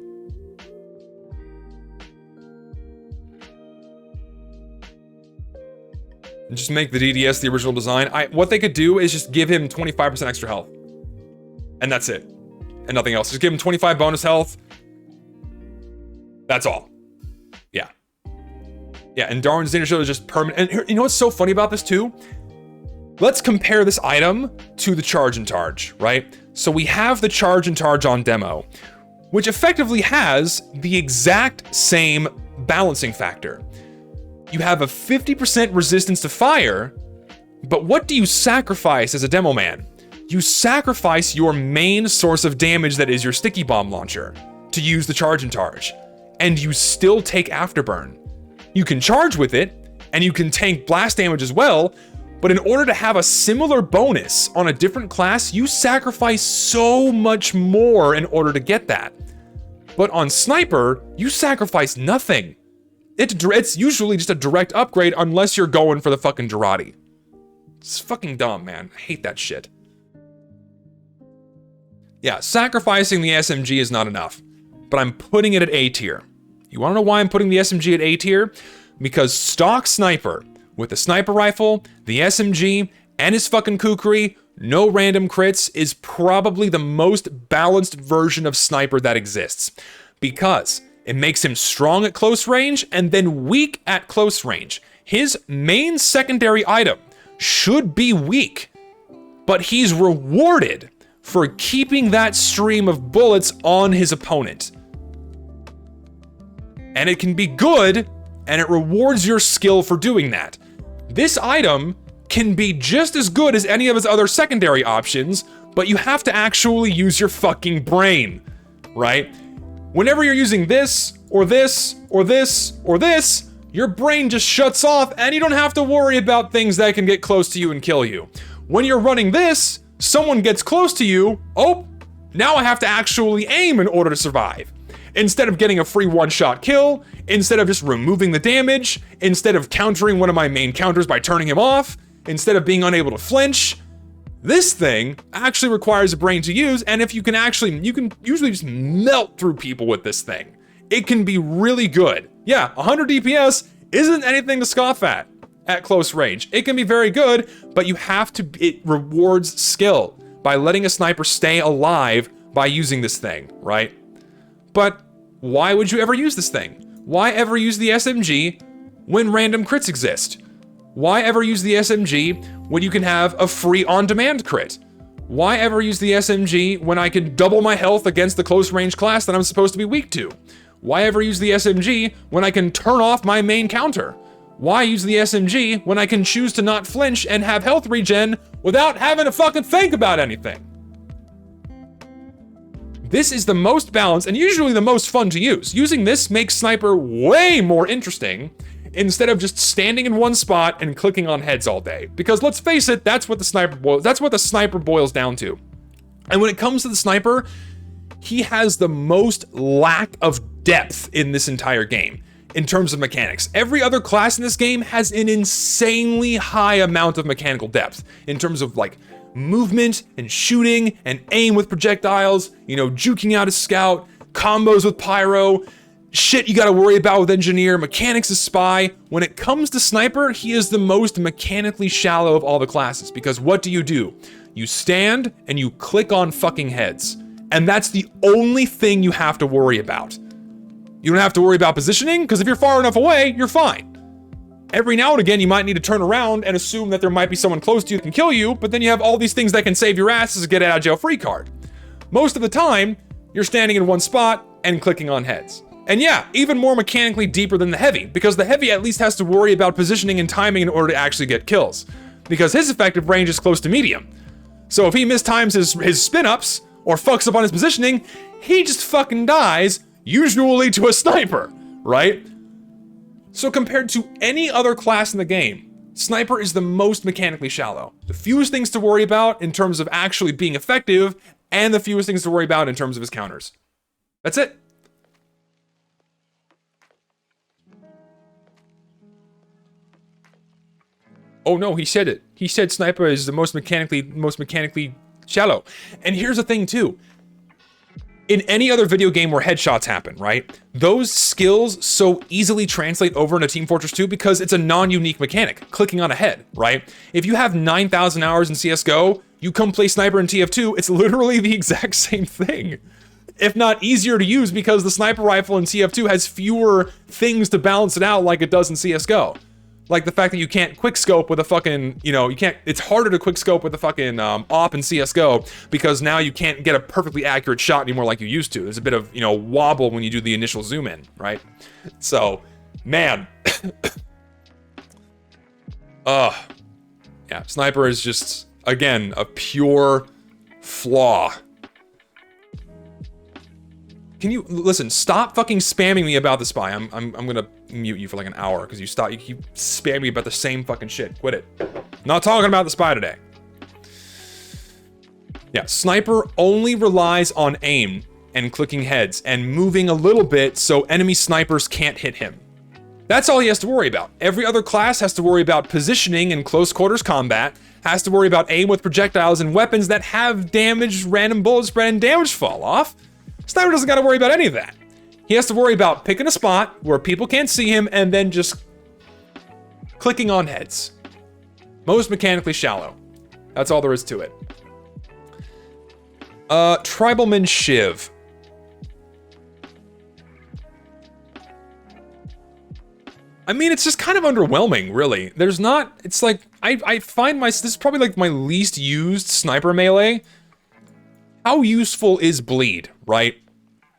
Just make the DDS the original design. What they could do is just give him 25% extra health. And that's it. And nothing else. Just give him 25 bonus health. That's all. Yeah. Yeah, and Darwin's Danger Shield is just permanent. And you know what's so funny about this too? Let's compare this item to the Charge and Targe, right? So we have the Charge and Targe on demo, which effectively has the exact same balancing factor. You have a 50% resistance to fire, but what do you sacrifice as a demo man? You sacrifice your main source of damage that is your sticky bomb launcher to use the Charge and Targe, and you still take afterburn. You can charge with it, and you can tank blast damage as well, but in order to have a similar bonus on a different class, you sacrifice so much more in order to get that. But on Sniper, you sacrifice nothing. It's usually just a direct upgrade unless you're going for the fucking Jaradi. It's fucking dumb, man. I hate that shit. Yeah, sacrificing the SMG is not enough, but I'm putting it at A tier. You wanna know why I'm putting the SMG at A tier? Because stock Sniper, with the sniper rifle, the SMG, and his fucking Kukri, no random crits, is probably the most balanced version of Sniper that exists. Because it makes him strong at close range and then weak at close range. His main secondary item should be weak, but he's rewarded for keeping that stream of bullets on his opponent. And it can be good, and it rewards your skill for doing that. This item can be just as good as any of his other secondary options, but you have to actually use your fucking brain, right? Whenever you're using this, or this, or this, or this, your brain just shuts off and you don't have to worry about things that can get close to you and kill you. When you're running this, someone gets close to you, oh, now I have to actually aim in order to survive. Instead of getting a free one-shot kill, instead of just removing the damage, instead of countering one of my main counters by turning him off, instead of being unable to flinch, this thing actually requires a brain to use, and if you can usually just melt through people with this thing. It can be really good. Yeah, 100 DPS isn't anything to scoff at close range. It can be very good, but it rewards skill by letting a sniper stay alive by using this thing, right? But why would you ever use this thing? Why ever use the SMG when random crits exist? Why ever use the SMG when you can have a free on-demand crit? Why ever use the SMG when I can double my health against the close range class that I'm supposed to be weak to? Why ever use the SMG when I can turn off my main counter? Why use the SMG when I can choose to not flinch and have health regen without having to fucking think about anything? This is the most balanced and usually the most fun to use. Using this makes Sniper way more interesting instead of just standing in one spot and clicking on heads all day. Because let's face it, that's what the Sniper boils down to. And when it comes to the Sniper, he has the most lack of depth in this entire game in terms of mechanics. Every other class in this game has an insanely high amount of mechanical depth in terms of like movement and shooting and aim with projectiles, juking out a scout, combos with pyro, shit you gotta worry about with engineer, mechanics as spy. When it comes to Sniper, he is the most mechanically shallow of all the classes, because what do? You stand and you click on fucking heads. And that's the only thing you have to worry about. You don't have to worry about positioning, because if you're far enough away, you're fine. Every now and again, you might need to turn around and assume that there might be someone close to you that can kill you, but then you have all these things that can save your ass as a get out of jail free card. Most of the time, you're standing in one spot and clicking on heads. And yeah, even more mechanically deeper than the heavy, because the heavy at least has to worry about positioning and timing in order to actually get kills, because his effective range is close to medium. So if he mistimes his spin-ups or fucks up on his positioning, he just fucking dies, usually to a sniper, right? So compared to any other class in the game, Sniper is the most mechanically shallow. The fewest things to worry about in terms of actually being effective, and the fewest things to worry about in terms of his counters. That's it. Oh no, he said it. He said Sniper is the most mechanically shallow. And here's the thing too. In any other video game where headshots happen, right? Those skills so easily translate over into Team Fortress 2 because it's a non-unique mechanic, clicking on a head, right? If you have 9,000 hours in CSGO, you come play Sniper in TF2, it's literally the exact same thing. If not easier to use because the sniper rifle in TF2 has fewer things to balance it out like it does in CSGO. Like the fact that you can't quickscope with a fucking, you know, it's harder to quickscope with a fucking op in CSGO because now you can't get a perfectly accurate shot anymore like you used to. There's a bit of, you know, wobble when you do the initial zoom in, right? So, man. Yeah, Sniper is just, again, a pure flaw. Can you listen? Stop fucking spamming me about the spy. I'm gonna mute you for like an hour because you keep spamming me about the same fucking shit. Quit it. Not talking about the spy today. Yeah, Sniper only relies on aim and clicking heads and moving a little bit so enemy snipers can't hit him. That's all he has to worry about. Every other class has to worry about positioning in close quarters combat, has to worry about aim with projectiles and weapons that have damage, random bullet spread, and damage fall off. Sniper doesn't gotta worry about any of that. He has to worry about picking a spot where people can't see him and then just clicking on heads. Most mechanically shallow. That's all there is to it. Tribalman Shiv. I mean, it's just kind of underwhelming, really. There's not, it's like, I find this is probably like my least used sniper melee. How useful is bleed, right?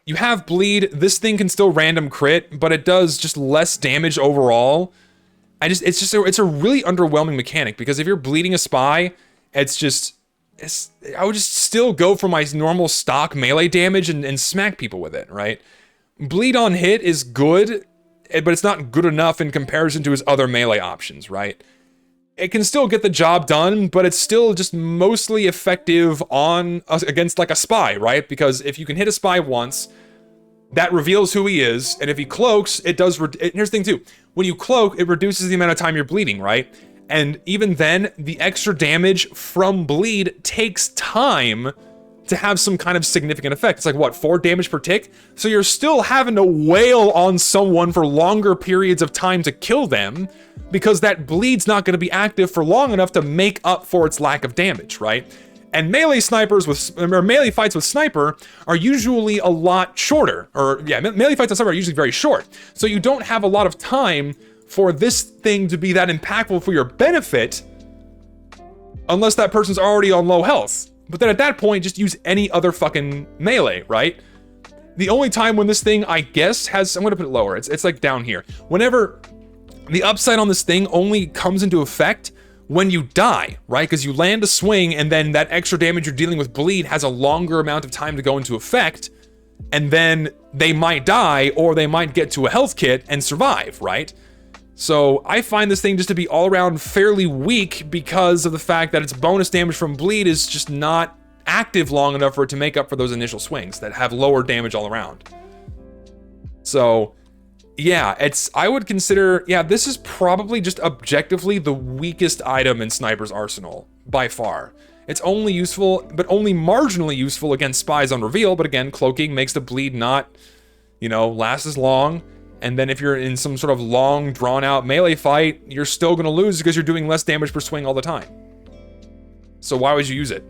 You have bleed, this thing can still random crit, but it does just less damage overall. It's a really underwhelming mechanic because if you're bleeding a spy, I would just still go for my normal stock melee damage and smack people with it, right? Bleed on hit is good, but it's not good enough in comparison to his other melee options, right? It can still get the job done, but it's still just mostly effective against like a spy, right? Because if you can hit a spy once, that reveals who he is, and if he cloaks, it does. Here's the thing too: when you cloak, it reduces the amount of time you're bleeding, right? And even then, the extra damage from bleed takes time to have some kind of significant effect. It's like what, 4 damage per tick? So you're still having to wail on someone for longer periods of time to kill them, because that bleed's not going to be active for long enough to make up for its lack of damage, right? And melee fights with sniper are usually a lot shorter, melee fights with sniper are usually very short. So you don't have a lot of time for this thing to be that impactful for your benefit, unless that person's already on low health. But then at that point, just use any other fucking melee, right? The only time when this thing, I guess, I'm gonna put it lower. It's like down here. Whenever the upside on this thing only comes into effect when you die, right? Because you land a swing and then that extra damage you're dealing with bleed has a longer amount of time to go into effect, and then they might die or they might get to a health kit and survive, right? So I find this thing just to be all around fairly weak because of the fact that its bonus damage from bleed is just not active long enough for it to make up for those initial swings that have lower damage all around. So yeah, I would consider, this is probably just objectively the weakest item in Sniper's arsenal, by far. It's only useful, but only marginally useful against spies on reveal, but again, cloaking makes the bleed not, last as long. And then if you're in some sort of long, drawn-out melee fight, you're still gonna lose because you're doing less damage per swing all the time. So why would you use it?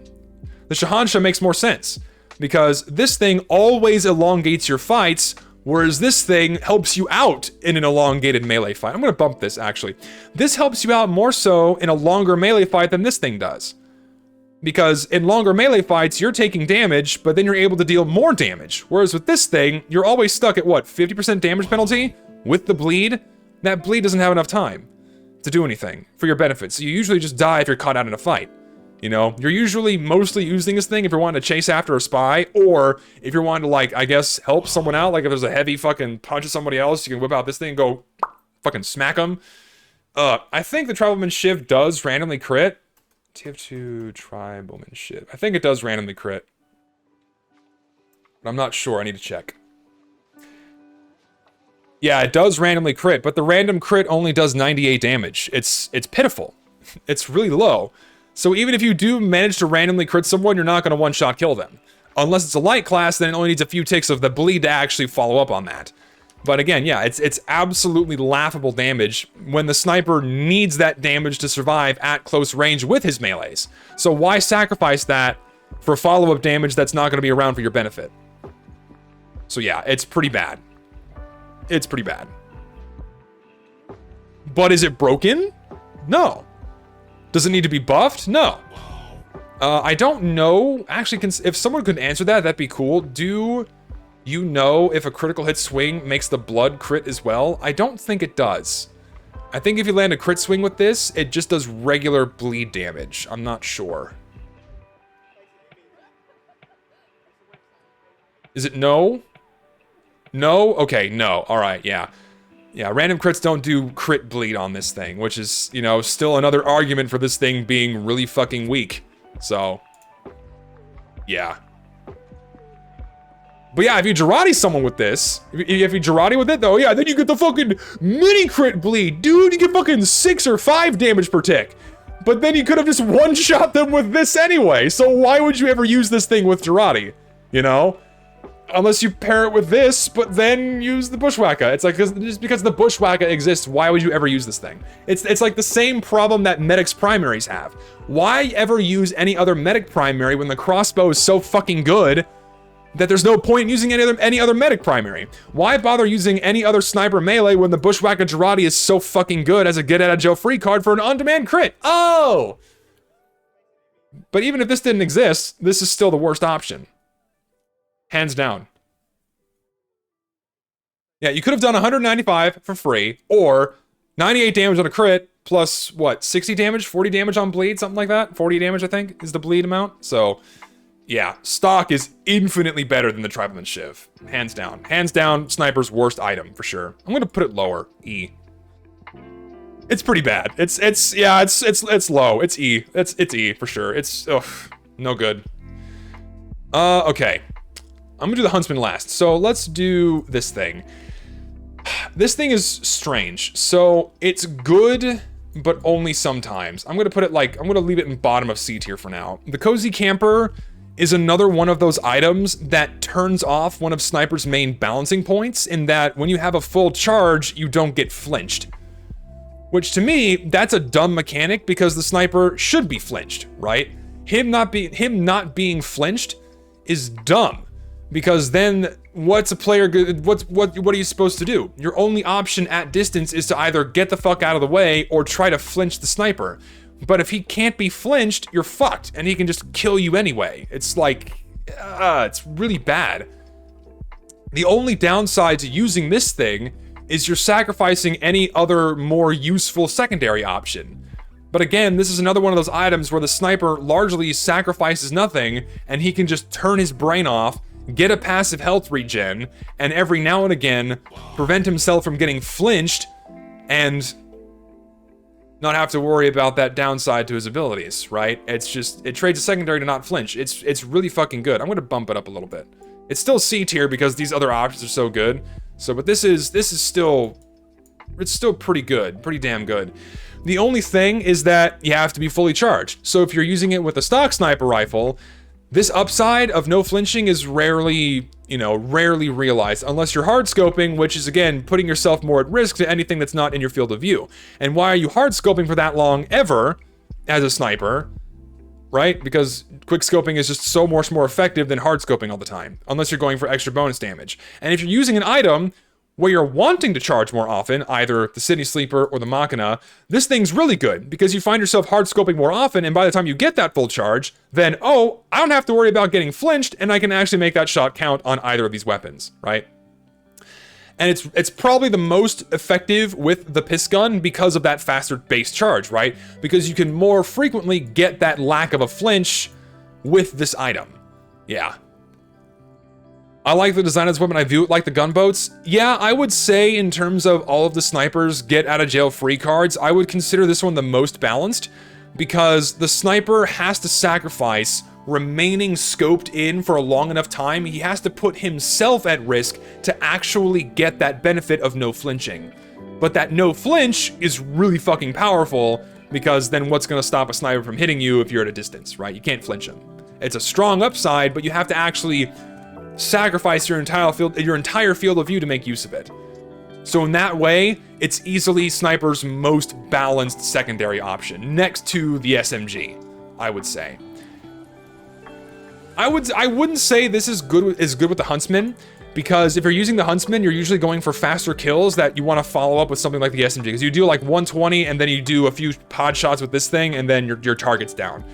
The Shahansha makes more sense, because this thing always elongates your fights, whereas this thing helps you out in an elongated melee fight. I'm gonna bump this, actually. This helps you out more so in a longer melee fight than this thing does. Because in longer melee fights, you're taking damage, but then you're able to deal more damage. Whereas with this thing, you're always stuck at what, 50% damage penalty? With the bleed? That bleed doesn't have enough time to do anything for your benefit. So you usually just die if you're caught out in a fight. You're usually mostly using this thing if you're wanting to chase after a spy, or if you're wanting to, like, I guess, help someone out. Like if there's a heavy fucking punch at somebody else, you can whip out this thing and go fucking smack them. I think the Tribalman Shiv does randomly crit. TF2 Tribalman Shiv. I think it does randomly crit. But I'm not sure. I need to check. Yeah, it does randomly crit, but the random crit only does 98 damage. It's pitiful. It's really low. So even if you do manage to randomly crit someone, you're not going to one-shot kill them. Unless it's a light class, then it only needs a few ticks of the bleed to actually follow up on that. But again, yeah, it's absolutely laughable damage when the sniper needs that damage to survive at close range with his melees. So why sacrifice that for follow-up damage that's not going to be around for your benefit? So yeah, it's pretty bad. It's pretty bad. But is it broken? No. Does it need to be buffed? No. I don't know. Actually, if someone could answer that, that'd be cool. Do you know if a critical hit swing makes the blood crit as well? I don't think it does. I think if you land a crit swing with this, it just does regular bleed damage. I'm not sure. Is it no? No? Okay, no. Alright, yeah. Yeah, random crits don't do crit bleed on this thing, which is, you know, still another argument for this thing being really fucking weak. So, yeah. But yeah, if you Jaradi someone with this, if you Jaradi with it, though, yeah, then you get the fucking mini crit bleed. Dude, you get fucking 6 or 5 damage per tick. But then you could have just one-shot them with this anyway, so why would you ever use this thing with Jaradi? You know? Unless you pair it with this, but then use the Bushwacka. It's like, just because the Bushwacka exists, why would you ever use this thing? It's like the same problem that medics primaries have. Why ever use any other medic primary when the crossbow is so fucking good that there's no point in using any other medic primary? Why bother using any other sniper melee when the Bushwacka Jaradi is so fucking good as a get-out-of-jail-free card for an on-demand crit? Oh! But even if this didn't exist, this is still the worst option. Hands down. Yeah, you could have done 195 for free, or 98 damage on a crit, plus, what, 60 damage? 40 damage on bleed? Something like that? 40 damage, I think, is the bleed amount. So, yeah, stock is infinitely better than the Tribalman Shiv. Hands down. Hands down, sniper's worst item, for sure. I'm gonna put it lower. E. It's pretty bad. It's low. It's E. It's E, for sure. It's, ugh, no good. Okay. I'm gonna do the Huntsman last. So let's do this thing. This thing is strange. So it's good, but only sometimes. I'm gonna put it like, I'm gonna leave it in bottom of C tier for now. The Cozy Camper is another one of those items that turns off one of Sniper's main balancing points, in that when you have a full charge, you don't get flinched. Which to me, that's a dumb mechanic because the Sniper should be flinched, right? Him not being flinched is dumb. Because then, what's a player good? What are you supposed to do? Your only option at distance is to either get the fuck out of the way or try to flinch the sniper. But if he can't be flinched, you're fucked, and he can just kill you anyway. It's like, it's really bad. The only downside to using this thing is you're sacrificing any other more useful secondary option. But again, this is another one of those items where the sniper largely sacrifices nothing, and he can just turn his brain off, get a passive health regen, and every now and again, prevent himself from getting flinched, and not have to worry about that downside to his abilities, right? It's just, it trades a secondary to not flinch. It's really fucking good. I'm gonna bump it up a little bit. It's still C tier because these other options are so good. So, but this is still, it's still pretty good, pretty damn good. The only thing is that you have to be fully charged. So if you're using it with a stock sniper rifle, this upside of no flinching is rarely realized unless you're hard scoping, which is again putting yourself more at risk to anything that's not in your field of view. And why are you hard scoping for that long ever as a sniper? Right? Because quick scoping is just so much more effective than hard scoping all the time, unless you're going for extra bonus damage. And if you're using an item where you're wanting to charge more often, either the Sydney Sleeper or the Machina, this thing's really good because you find yourself hard scoping more often, and by the time you get that full charge, then, oh, I don't have to worry about getting flinched, and I can actually make that shot count on either of these weapons, right? And it's probably the most effective with the piss gun because of that faster base charge, right? Because you can more frequently get that lack of a flinch with this item. Yeah. I like the design of this weapon. I view it like the gunboats. Yeah, I would say in terms of all of the snipers get out of jail free cards, I would consider this one the most balanced, because the sniper has to sacrifice remaining scoped in for a long enough time. He has to put himself at risk to actually get that benefit of no flinching. But that no flinch is really fucking powerful, because then what's going to stop a sniper from hitting you if you're at a distance, right? You can't flinch him. It's a strong upside, but you have to actually sacrifice your entire field of view to make use of it. So in that way, it's easily Sniper's most balanced secondary option, next to the SMG, I would say. I wouldn't say this is good with the Huntsman, because if you're using the Huntsman, you're usually going for faster kills that you want to follow up with something like the SMG, because you do like 120 and then you do a few pod shots with this thing and then your target's down.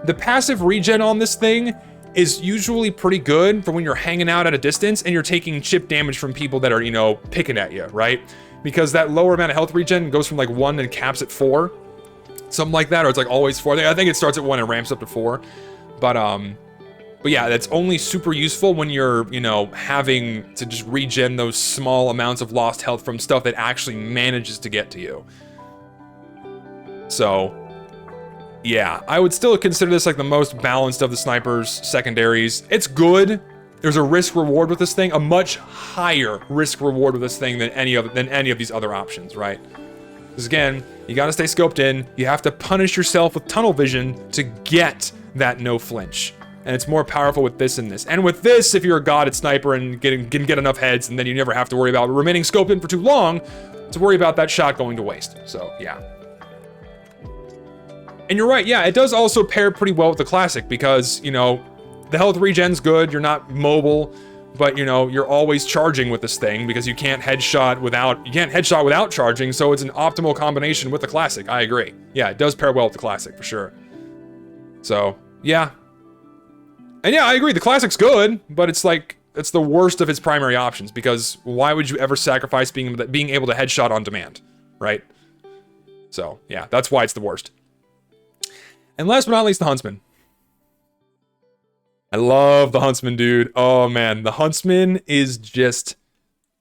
The passive regen on this thing is usually pretty good for when you're hanging out at a distance and you're taking chip damage from people that are, you know, picking at you, right? Because that lower amount of health regen goes from like 1 and caps at 4. Something like that, or it's like always 4. I think it starts at 1 and ramps up to 4. But yeah, that's only super useful when you're, you know, having to just regen those small amounts of lost health from stuff that actually manages to get to you. So yeah, I would still consider this like the most balanced of the Sniper's secondaries. It's good. There's a risk reward with this thing, a much higher risk reward with this thing than any of these other options, right? Because again, you gotta stay scoped in. You have to punish yourself with tunnel vision to get that no flinch. And it's more powerful with this and this. And with this, if you're a god at sniper and can get enough heads, and then you never have to worry about remaining scoped in for too long to worry about that shot going to waste. So yeah. And you're right, yeah, it does also pair pretty well with the classic, because, you know, the health regen's good, you're not mobile, but, you know, you're always charging with this thing, because you can't headshot without charging, so it's an optimal combination with the classic. I agree. Yeah, it does pair well with the classic, for sure. So, yeah. And yeah, I agree, the classic's good, but it's like, it's the worst of its primary options, because why would you ever sacrifice being able to headshot on demand, right? So, yeah, that's why it's the worst. And last but not least, the Huntsman. I love the Huntsman, dude. Oh man, the Huntsman is just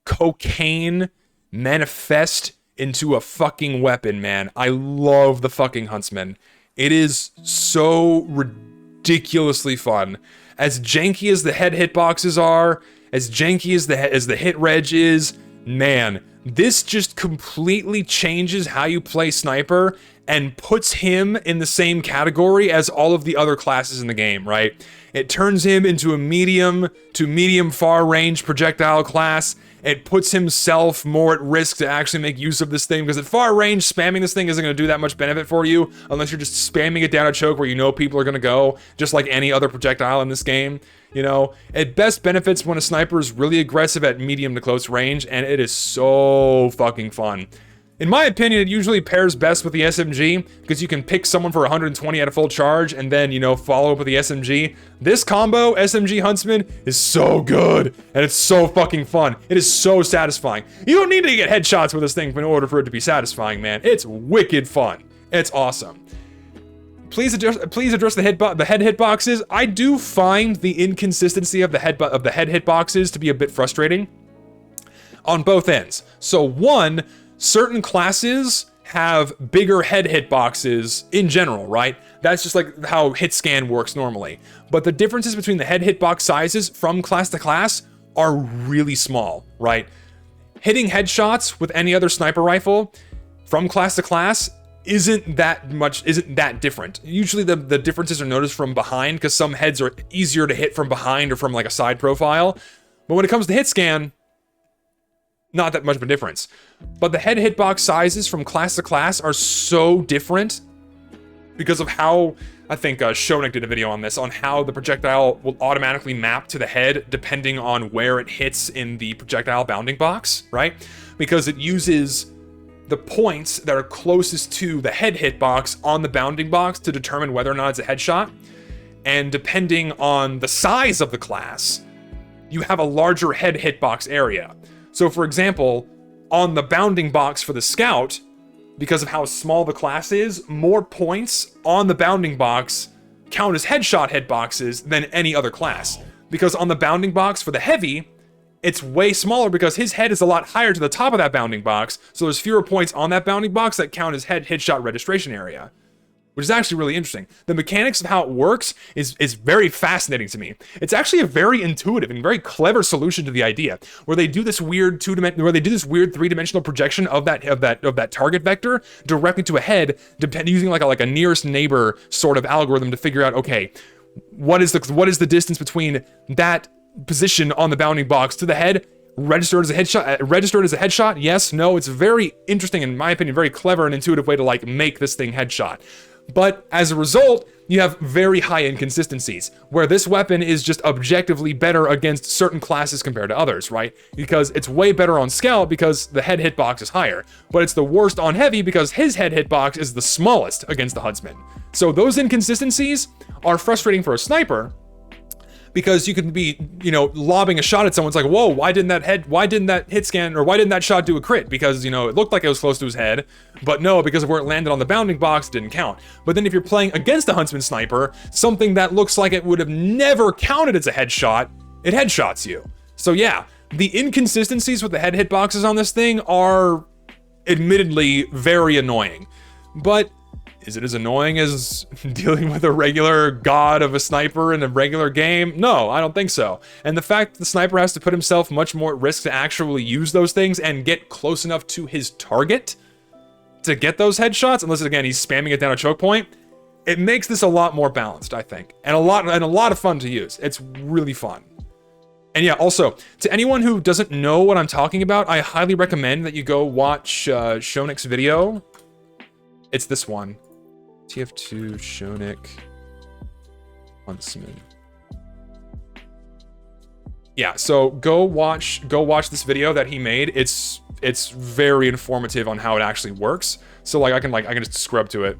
cocaine manifest into a fucking weapon, man. I love the fucking Huntsman. It is so ridiculously fun. As janky as the head hitboxes are, as janky as the hit reg is, man, this just completely changes how you play Sniper and puts him in the same category as all of the other classes in the game, right? It turns him into a medium to medium far range projectile class. It puts himself more at risk to actually make use of this thing, because at far range, spamming this thing isn't going to do that much benefit for you unless you're just spamming it down a choke where you know people are going to go, just like any other projectile in this game. You know, it best benefits when a sniper is really aggressive at medium to close range, and it is so fucking fun. In my opinion, it usually pairs best with the SMG, because you can pick someone for 120 at a full charge and then, you know, follow up with the SMG. This combo, SMG Huntsman, is so good, and it's so fucking fun. It is so satisfying. You don't need to get headshots with this thing in order for it to be satisfying, man. It's wicked fun. It's awesome. Please address the head hitboxes. I do find the inconsistency of the head hitboxes to be a bit frustrating on both ends. So one, certain classes have bigger head hitboxes in general, right? That's just like how hit scan works normally. But the differences between the head hitbox sizes from class to class are really small, right? Hitting headshots with any other sniper rifle from class to class isn't that different. Usually the differences are noticed from behind, because some heads are easier to hit from behind or from like a side profile. But when it comes to hit scan, not that much of a difference. But the head hitbox sizes from class to class are so different because of how, I think Shonik did a video on this, on how the projectile will automatically map to the head depending on where it hits in the projectile bounding box, right? Because it uses the points that are closest to the head hitbox on the bounding box to determine whether or not it's a headshot. And depending on the size of the class, you have a larger head hitbox area. So for example, on the bounding box for the Scout, because of how small the class is, more points on the bounding box count as headshot hitboxes than any other class. because on the bounding box for the heavy, it's way smaller because his head is a lot higher to the top of that bounding box, so there's fewer points on that bounding box that count as head shot registration area, which is actually really interesting. The mechanics of how it works is very fascinating to me. It's actually a very intuitive and very clever solution to the idea, where they do this weird three-dimensional projection of that target vector directly to a head, using like a nearest neighbor sort of algorithm to figure out, okay, what is the distance between that position on the bounding box to the head? Registered as a headshot? Yes, no. It's very interesting, in my opinion, very clever and intuitive way to like make this thing headshot. But as a result, you have very high inconsistencies, where this weapon is just objectively better against certain classes compared to others, right? Because it's way better on Scout because the head hitbox is higher, but it's the worst on Heavy because his head hitbox is the smallest against the Huntsman. So those inconsistencies are frustrating for a sniper, because you could be, lobbing a shot at someone. It's like, whoa, why didn't that hit scan, or why didn't that shot do a crit? Because, it looked like it was close to his head, but no, because of where it landed on the bounding box, it didn't count. But then if you're playing against a Huntsman sniper, something that looks like it would have never counted as a headshot, it headshots you. So yeah, the inconsistencies with the head hitboxes on this thing are admittedly very annoying. But is it as annoying as dealing with a regular god of a sniper in a regular game? No, I don't think so. And the fact that the sniper has to put himself much more at risk to actually use those things and get close enough to his target to get those headshots, unless again he's spamming it down a choke point, it makes this a lot more balanced, I think, and a lot of fun to use. It's really fun. And yeah, also, to anyone who doesn't know what I'm talking about, I highly recommend that you go watch Shonik's video. It's this one. TF2 Shonik Huntsman. Yeah, so go watch this video that he made. It's very informative on how it actually works. So like I can just scrub to it.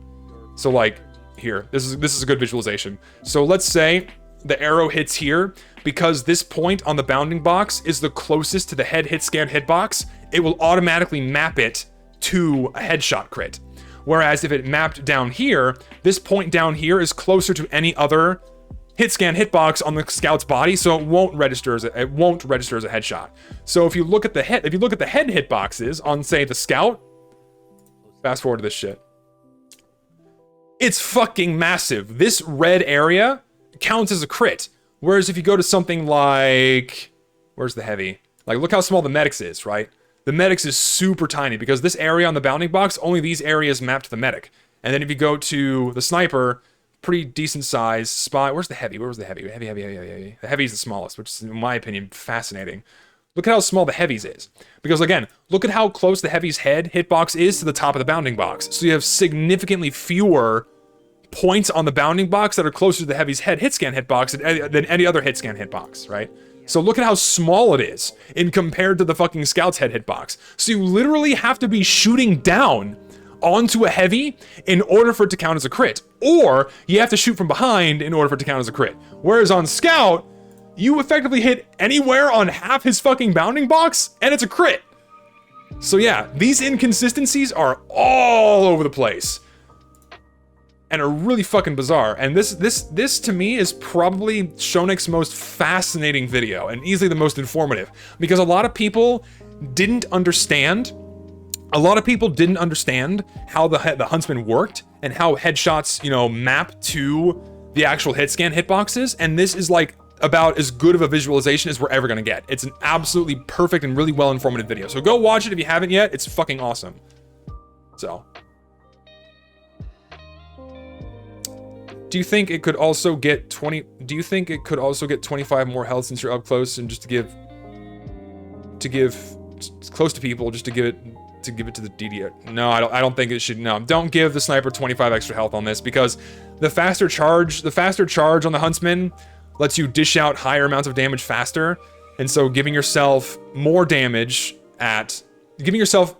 So like here, this is a good visualization. So let's say the arrow hits here, because this point on the bounding box is the closest to the head hit scan hitbox, it will automatically map it to a headshot crit. Whereas if it mapped down here, this point down here is closer to any other hit scan hitbox on the scout's body, so it won't register as a headshot. So if you look at the head hitboxes on, say, the scout, fast forward to this shit. It's fucking massive. This red area counts as a crit. Whereas if you go to something like, where's the heavy? Like, look how small the medics is, right? The medics is super tiny because this area on the bounding box, only these areas map to the medic. And then if you go to the sniper, pretty decent size spot. Where's the heavy? Where was the heavy? Heavy. The heavy is the smallest, which is, in my opinion, fascinating. Look at how small the heavy's is. Because again, look at how close the heavy's head hitbox is to the top of the bounding box. So you have significantly fewer points on the bounding box that are closer to the heavy's head hit scan hitbox than any other hit scan hitbox, right? So look at how small it is in compared to the fucking scout's head hitbox. So you literally have to be shooting down onto a heavy in order for it to count as a crit. Or you have to shoot from behind in order for it to count as a crit. Whereas on scout, you effectively hit anywhere on half his fucking bounding box and it's a crit. So yeah, these inconsistencies are all over the place. And are really fucking bizarre. And this to me is probably Shonik's most fascinating video and easily the most informative, because a lot of people didn't understand how the Huntsman worked and how headshots, map to the actual hit scan hitboxes. And this is like about as good of a visualization as we're ever gonna get. It's an absolutely perfect and really well informative video. So go watch it if you haven't yet. It's fucking awesome. So. Do you think it could also get 25 more health since you're up close, and just to give close to people, just to give it to the DD? No, I don't think it should. No, don't give the sniper 25 extra health on this, because the faster charge on the Huntsman lets you dish out higher amounts of damage faster, and so giving yourself more damage giving yourself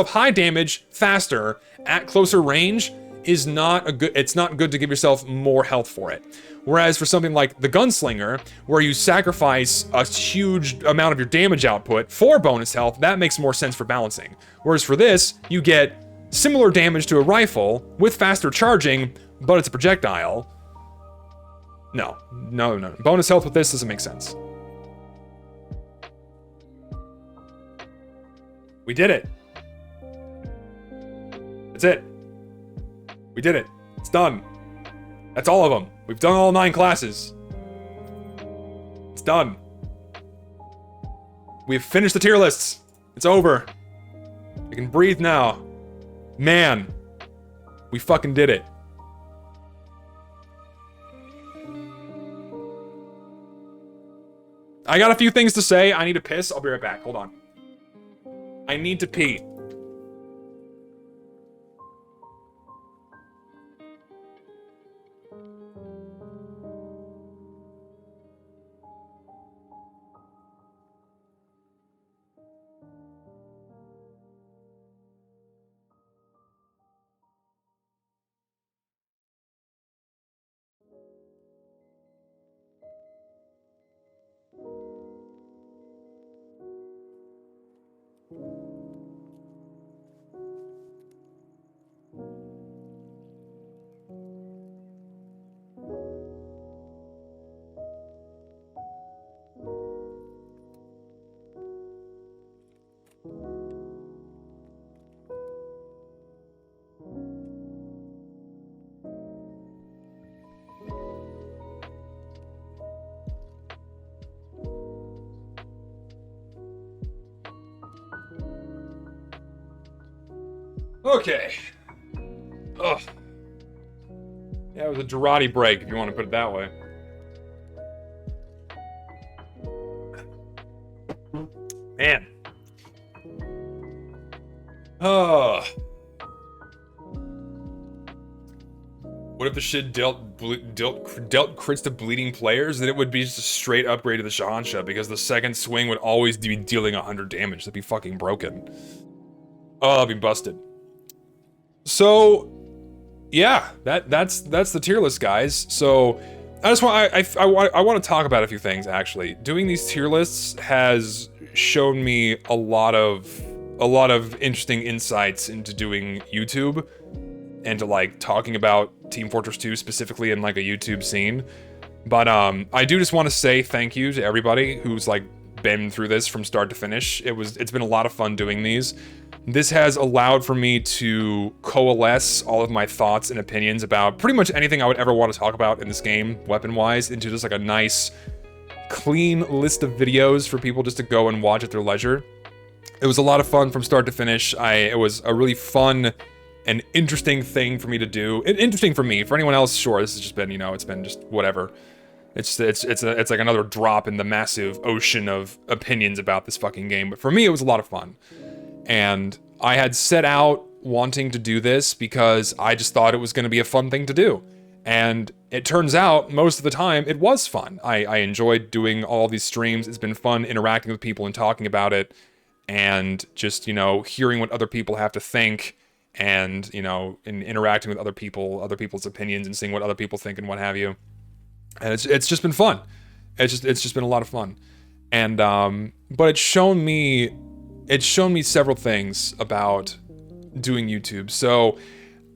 high damage faster at closer range is not a good. It's not good to give yourself more health for it. Whereas for something like the Gunslinger, where you sacrifice a huge amount of your damage output for bonus health, that makes more sense for balancing. Whereas for this, you get similar damage to a rifle with faster charging, but it's a projectile. No. Bonus health with this doesn't make sense. We did it. That's it. We did it. It's done. That's all of them. We've done all 9 classes. It's done. We've finished the tier lists. It's over. I can breathe now. Man. We fucking did it. I got a few things to say. I need to piss. I'll be right back. Hold on. I need to pee. Okay. Ugh. Yeah, it was a Jaradi break, if you want to put it that way. Man. Oh. What if the shit dealt crits to bleeding players? Then it would be just a straight upgrade to the Shahansha, because the second swing would always be dealing 100 damage. That'd be fucking broken. Oh, I'd be busted. So, yeah, that's the tier list, guys. So, I just want I want to talk about a few things, actually. Doing these tier lists has shown me a lot of interesting insights into doing YouTube and to like talking about Team Fortress 2 specifically in like a YouTube scene. But I do just want to say thank you to everybody who's like been through this from start to finish. It's been a lot of fun doing these. This has allowed for me to coalesce all of my thoughts and opinions about pretty much anything I would ever want to talk about in this game, weapon-wise, into just like a nice, clean list of videos for people just to go and watch at their leisure. It was a lot of fun from start to finish. It was a really fun and interesting thing for me to do. Interesting for me. For anyone else, sure, this has just been, it's been just whatever. It's like another drop in the massive ocean of opinions about this fucking game. But for me, it was a lot of fun. And I had set out wanting to do this because I just thought it was going to be a fun thing to do. And it turns out, most of the time, it was fun. I enjoyed doing all these streams. It's been fun interacting with people and talking about it. And just, hearing what other people have to think. And, and interacting with other people's opinions and seeing what other people think and what have you. And it's just been fun. It's just been a lot of fun. And, but it's shown me several things about doing YouTube. So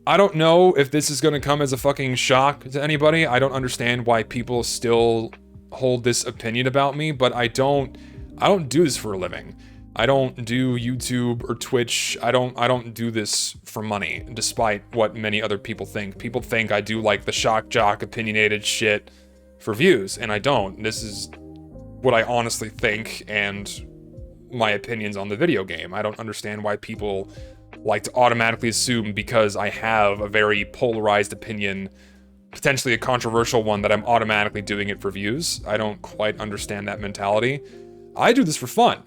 I don't know if this is going to come as a fucking shock to anybody. I don't understand why people still hold this opinion about me, but I don't do this for a living. I don't do YouTube or Twitch. I don't do this for money, despite what many other people think. People think I do like the shock jock opinionated shit for views, and I don't. This is what I honestly think and my opinions on the video game. I don't understand why people like to automatically assume because I have a very polarized opinion, potentially a controversial one, that I'm automatically doing it for views. I don't quite understand that mentality. I do this for fun.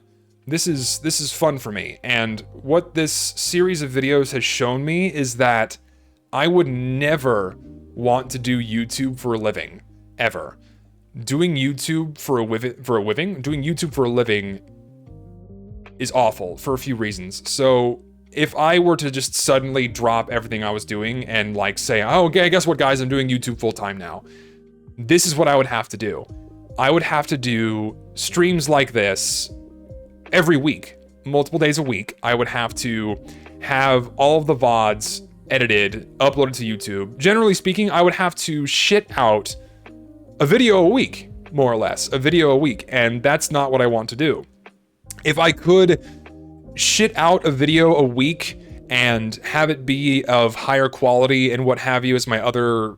This is fun for me. And what this series of videos has shown me is that I would never want to do YouTube for a living, ever. Doing YouTube for a living is awful for a few reasons. So if I were to just suddenly drop everything I was doing and like say, oh, okay, guess what, guys, I'm doing YouTube full time now. This is what I would have to do. I would have to do streams like this every week, multiple days a week. I would have to have all of the VODs edited, uploaded to YouTube. Generally speaking, I would have to shit out a video a week, more or less, a video a week. And that's not what I want to do. If I could shit out a video a week and have it be of higher quality and what have you as my other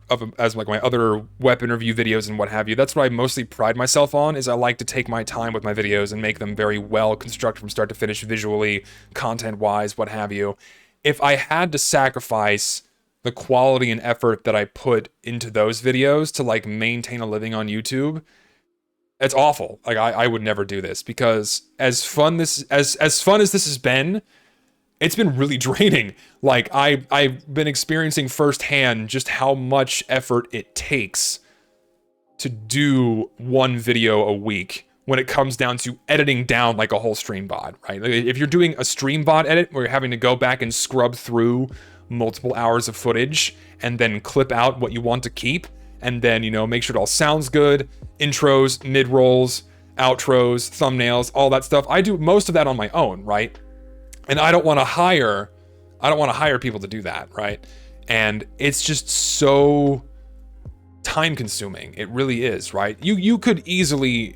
weapon review videos and what have you, that's what I mostly pride myself on, is I like to take my time with my videos and make them very well constructed from start to finish, visually, content-wise, what have you. If I had to sacrifice the quality and effort that I put into those videos to like maintain a living on YouTube, it's awful. Like I would never do this, because as fun as this has been, it's been really draining. Like I've been experiencing firsthand just how much effort it takes to do one video a week when it comes down to editing down like a whole stream VOD, right? Like if you're doing a stream VOD edit where you're having to go back and scrub through multiple hours of footage and then clip out what you want to keep, and then, you know, make sure it all sounds good, intros, mid-rolls, outros, thumbnails, all that stuff. I do most of that on my own, right? And I don't want to hire people to do that, right? And it's just so time consuming. It really is, right? You could easily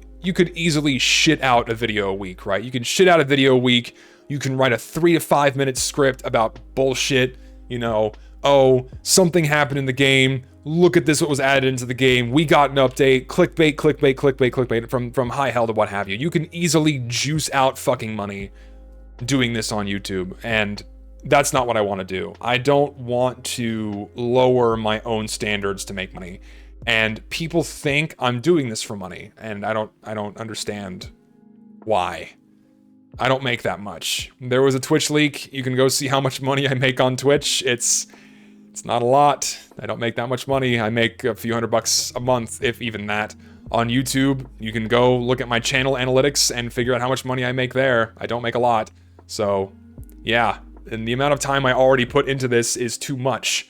shit out a video a week, right? You can shit out a video a week. You can write a 3 to 5 minute script about bullshit, you know, oh, something happened in the game. Look at this, what was added into the game. We got an update. Clickbait from high hell to what have you. You can easily juice out fucking money doing this on YouTube, and that's not what I want to do. I don't want to lower my own standards to make money, and people think I'm doing this for money, and I don't understand why. I don't make that much. There was a Twitch leak. You can go see how much money I make on Twitch. It's not a lot. I don't make that much money. I make a few $100 a month, if even that. On YouTube, you can go look at my channel analytics and figure out how much money I make there. I don't make a lot. So, yeah, and the amount of time I already put into this is too much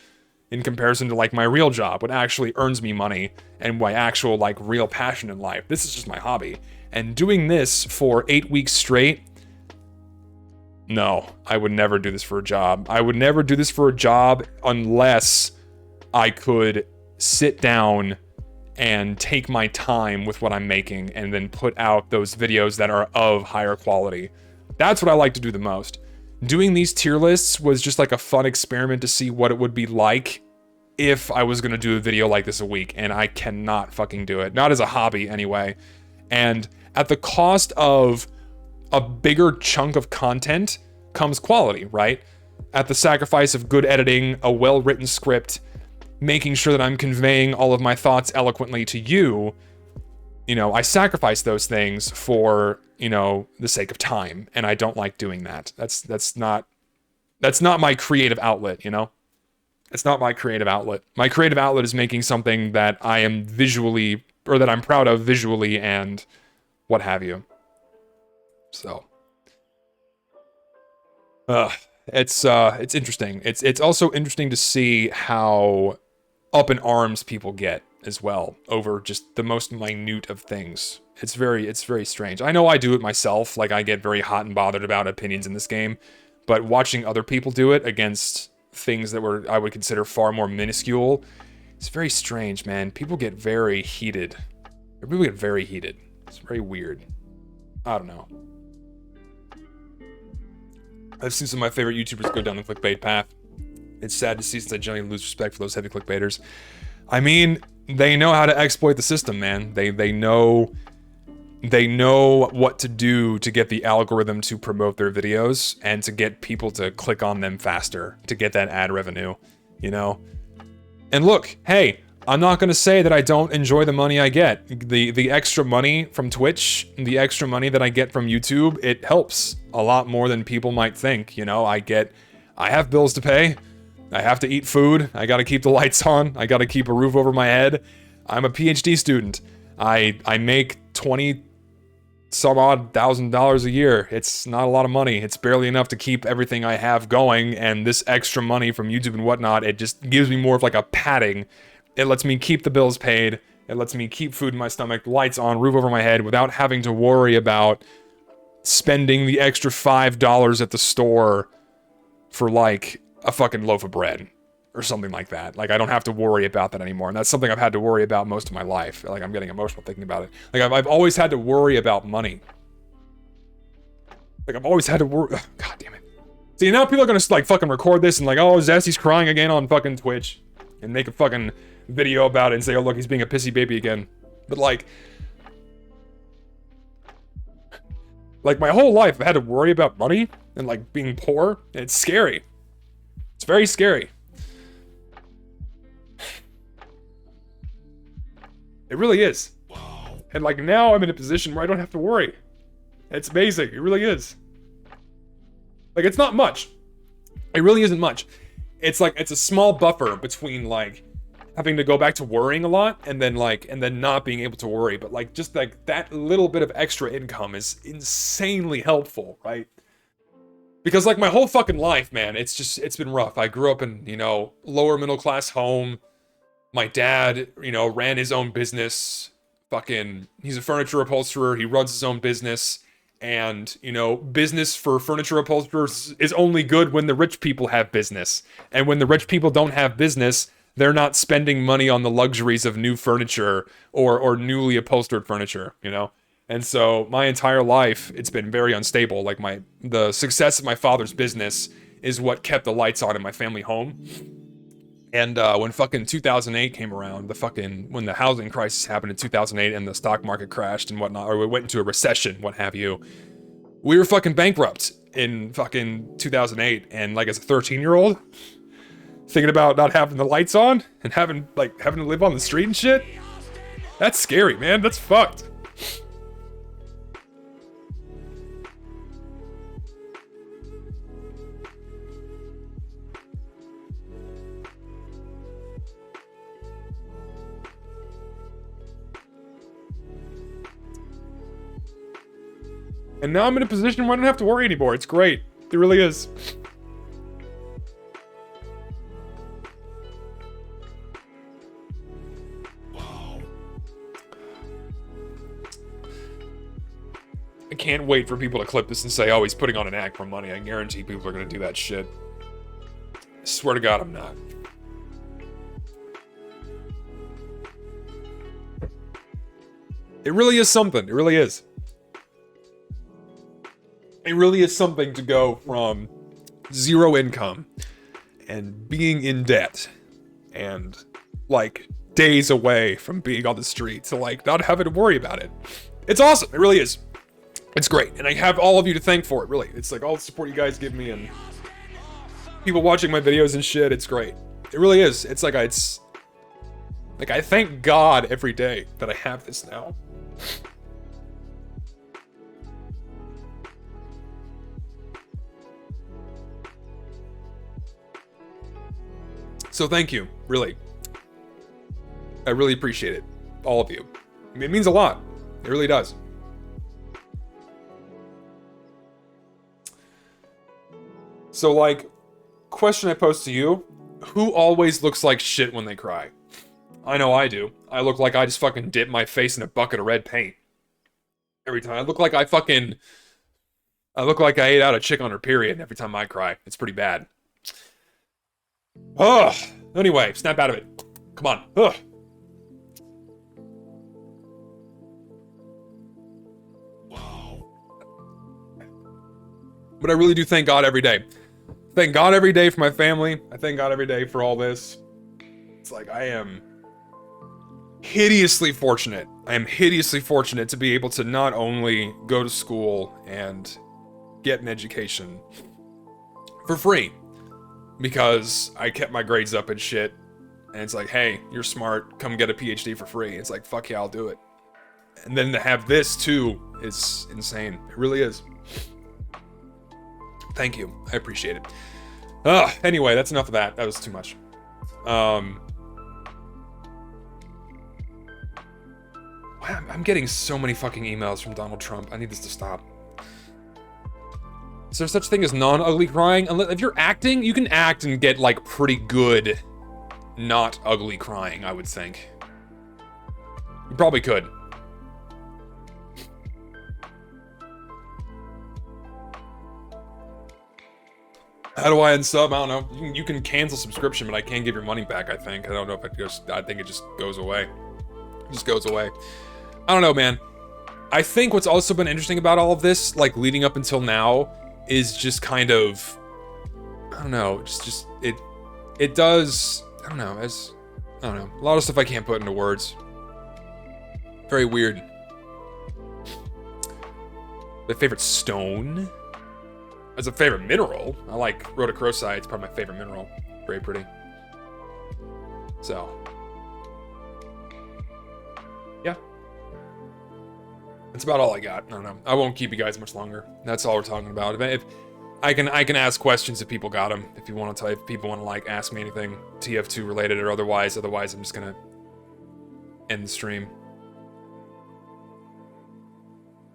in comparison to like my real job, what actually earns me money and my actual like real passion in life. This is just my hobby. And doing this for 8 weeks straight, no, I would never do this for a job. I would never do this for a job unless I could sit down and take my time with what I'm making and then put out those videos that are of higher quality. That's what I like to do the most. Doing these tier lists was just like a fun experiment to see what it would be like if I was gonna do a video like this a week, and I cannot fucking do it. Not as a hobby, anyway. And at the cost of a bigger chunk of content comes quality, right? At the sacrifice of good editing, a well-written script, making sure that I'm conveying all of my thoughts eloquently to you, you know, I sacrifice those things for, you know, the sake of time, and I don't like doing that. That's not my creative outlet, you know? It's not my creative outlet. My creative outlet is making something that I am visually, or that I'm proud of visually and what have you. So, it's interesting. It's also interesting to see how up in arms people get as well over just the most minute of things. It's very strange. I know I do it myself. Like, I get very hot and bothered about opinions in this game, but watching other people do it against things that I would consider far more minuscule, it's very strange, man. People get very heated. It's very weird. I don't know. I've seen some of my favorite YouTubers go down the clickbait path. It's sad to see, since I generally lose respect for those heavy clickbaiters. I mean, they know how to exploit the system, man. They know what to do to get the algorithm to promote their videos and to get people to click on them faster, to get that ad revenue, you know? And look, hey, I'm not going to say that I don't enjoy the money I get. The extra money from Twitch, the extra money that I get from YouTube, it helps a lot more than people might think, you know? I have bills to pay. I have to eat food. I gotta keep the lights on. I gotta keep a roof over my head. I'm a PhD student. I make $20-some-odd thousand a year. It's not a lot of money. It's barely enough to keep everything I have going, and this extra money from YouTube and whatnot, it just gives me more of like a padding. It lets me keep the bills paid. It lets me keep food in my stomach, lights on, roof over my head, without having to worry about spending the extra $5 at the store for like a fucking loaf of bread, or something like that. Like, I don't have to worry about that anymore. And that's something I've had to worry about most of my life. Like, I'm getting emotional thinking about it. Like, I've always had to worry about money. Like, I've always had to worry. Ugh, God damn it. See, now people are gonna, like, fucking record this and, like, oh, Zesty's crying again on fucking Twitch. And make a fucking video about it and say, oh, look, he's being a pissy baby again. But, like, my whole life, I've had to worry about money and, like, being poor. And it's scary. It's very scary. It really is. And, like, now I'm in a position where I don't have to worry. It's amazing. It really is. Like, it's not much. It really isn't much. It's like, it's a small buffer between, like, having to go back to worrying a lot and then, like, and then not being able to worry. But, like, just, like, that little bit of extra income is insanely helpful, right? Because, like, my whole fucking life, man, it's been rough. I grew up in, you know, lower middle class home. My dad, you know, ran his own business. Fucking, he's a furniture upholsterer. He runs his own business. And, you know, business for furniture upholsterers is only good when the rich people have business. And when the rich people don't have business, they're not spending money on the luxuries of new furniture or newly upholstered furniture, you know? And so my entire life, it's been very unstable. Like, the success of my father's business is what kept the lights on in my family home. And when fucking 2008 came around, when the housing crisis happened in 2008 and the stock market crashed and whatnot, or we went into a recession, what have you, we were fucking bankrupt in fucking 2008. And, like, as a 13-year-old, thinking about not having the lights on and having to live on the street and shit, that's scary, man. That's fucked. And now I'm in a position where I don't have to worry anymore. It's great. It really is. I can't wait for people to clip this and say, oh, he's putting on an act for money. I guarantee people are going to do that shit. I swear to God, I'm not. It really is something. It really is. It really is something to go from zero income and being in debt and, like, days away from being on the street to, like, not having to worry about it. It's awesome. It really is. It's great. And I have all of you to thank for it, really. It's like all the support you guys give me and people watching my videos and shit. It's great. It really is. It's like, I thank God every day that I have this now. So thank you, really. I really appreciate it. All of you. I mean, it means a lot. It really does. So, like, question I pose to you, who always looks like shit when they cry? I know I do. I look like I just fucking dip my face in a bucket of red paint. Every time. I look like I ate out a chick on her period every time I cry. It's pretty bad. Ugh. Anyway, snap out of it. Come on. Ugh. But I really do thank God every day. Thank God every day for my family. I thank God every day for all this. It's like, I am hideously fortunate. I am hideously fortunate to be able to not only go to school and get an education for free, because I kept my grades up and shit, and it's like, hey, you're smart, come get a PhD for free. It's like, fuck yeah, I'll do it. And then to have this too is insane. It really is. Thank you. I appreciate it. Anyway, that's enough of that. That was too much. I'm getting so many fucking emails from Donald Trump. I need this to stop. Is there such thing as non-ugly crying? If you're acting, you can act and get, like, pretty good not ugly crying, I would think. You probably could. How do I unsub? I don't know. You can cancel subscription, but I can't give your money back, I think. I don't know if it goes... I think it just goes away. It just goes away. I don't know, man. I think what's also been interesting about all of this, like, leading up until now, is just kind of... I don't know. It does... I don't know. I don't know. A lot of stuff I can't put into words. Very weird. My favorite stone? As a favorite mineral, I like rhodochrosite. It's probably my favorite mineral. Very pretty. So. Yeah. That's about all I got. I don't know. I won't keep you guys much longer. That's all we're talking about. If I can ask questions if people got them. If you want to type, if people want to like ask me anything TF2 related or otherwise. Otherwise, I'm just gonna end the stream.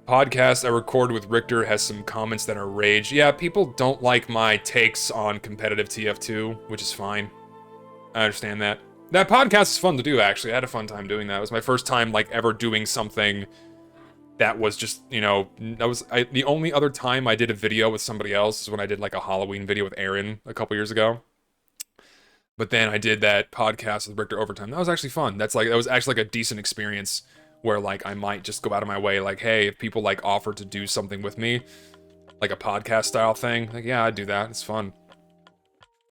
Podcast I recorded with Richter has some comments that are rage. Yeah, people don't like my takes on competitive TF2, which is fine. I understand that. That podcast is fun to do, actually. I had a fun time doing that. It was my first time, like, ever doing something that was just, you know, the only other time I did a video with somebody else is when I did, like, a Halloween video with Aaron a couple years ago. But then I did that podcast with Richter Overtime. That was actually fun. That was actually, like, a decent experience where, like, I might just go out of my way, like, hey, if people, like, offer to do something with me, like a podcast style thing, like, yeah, I'd do that. It's fun.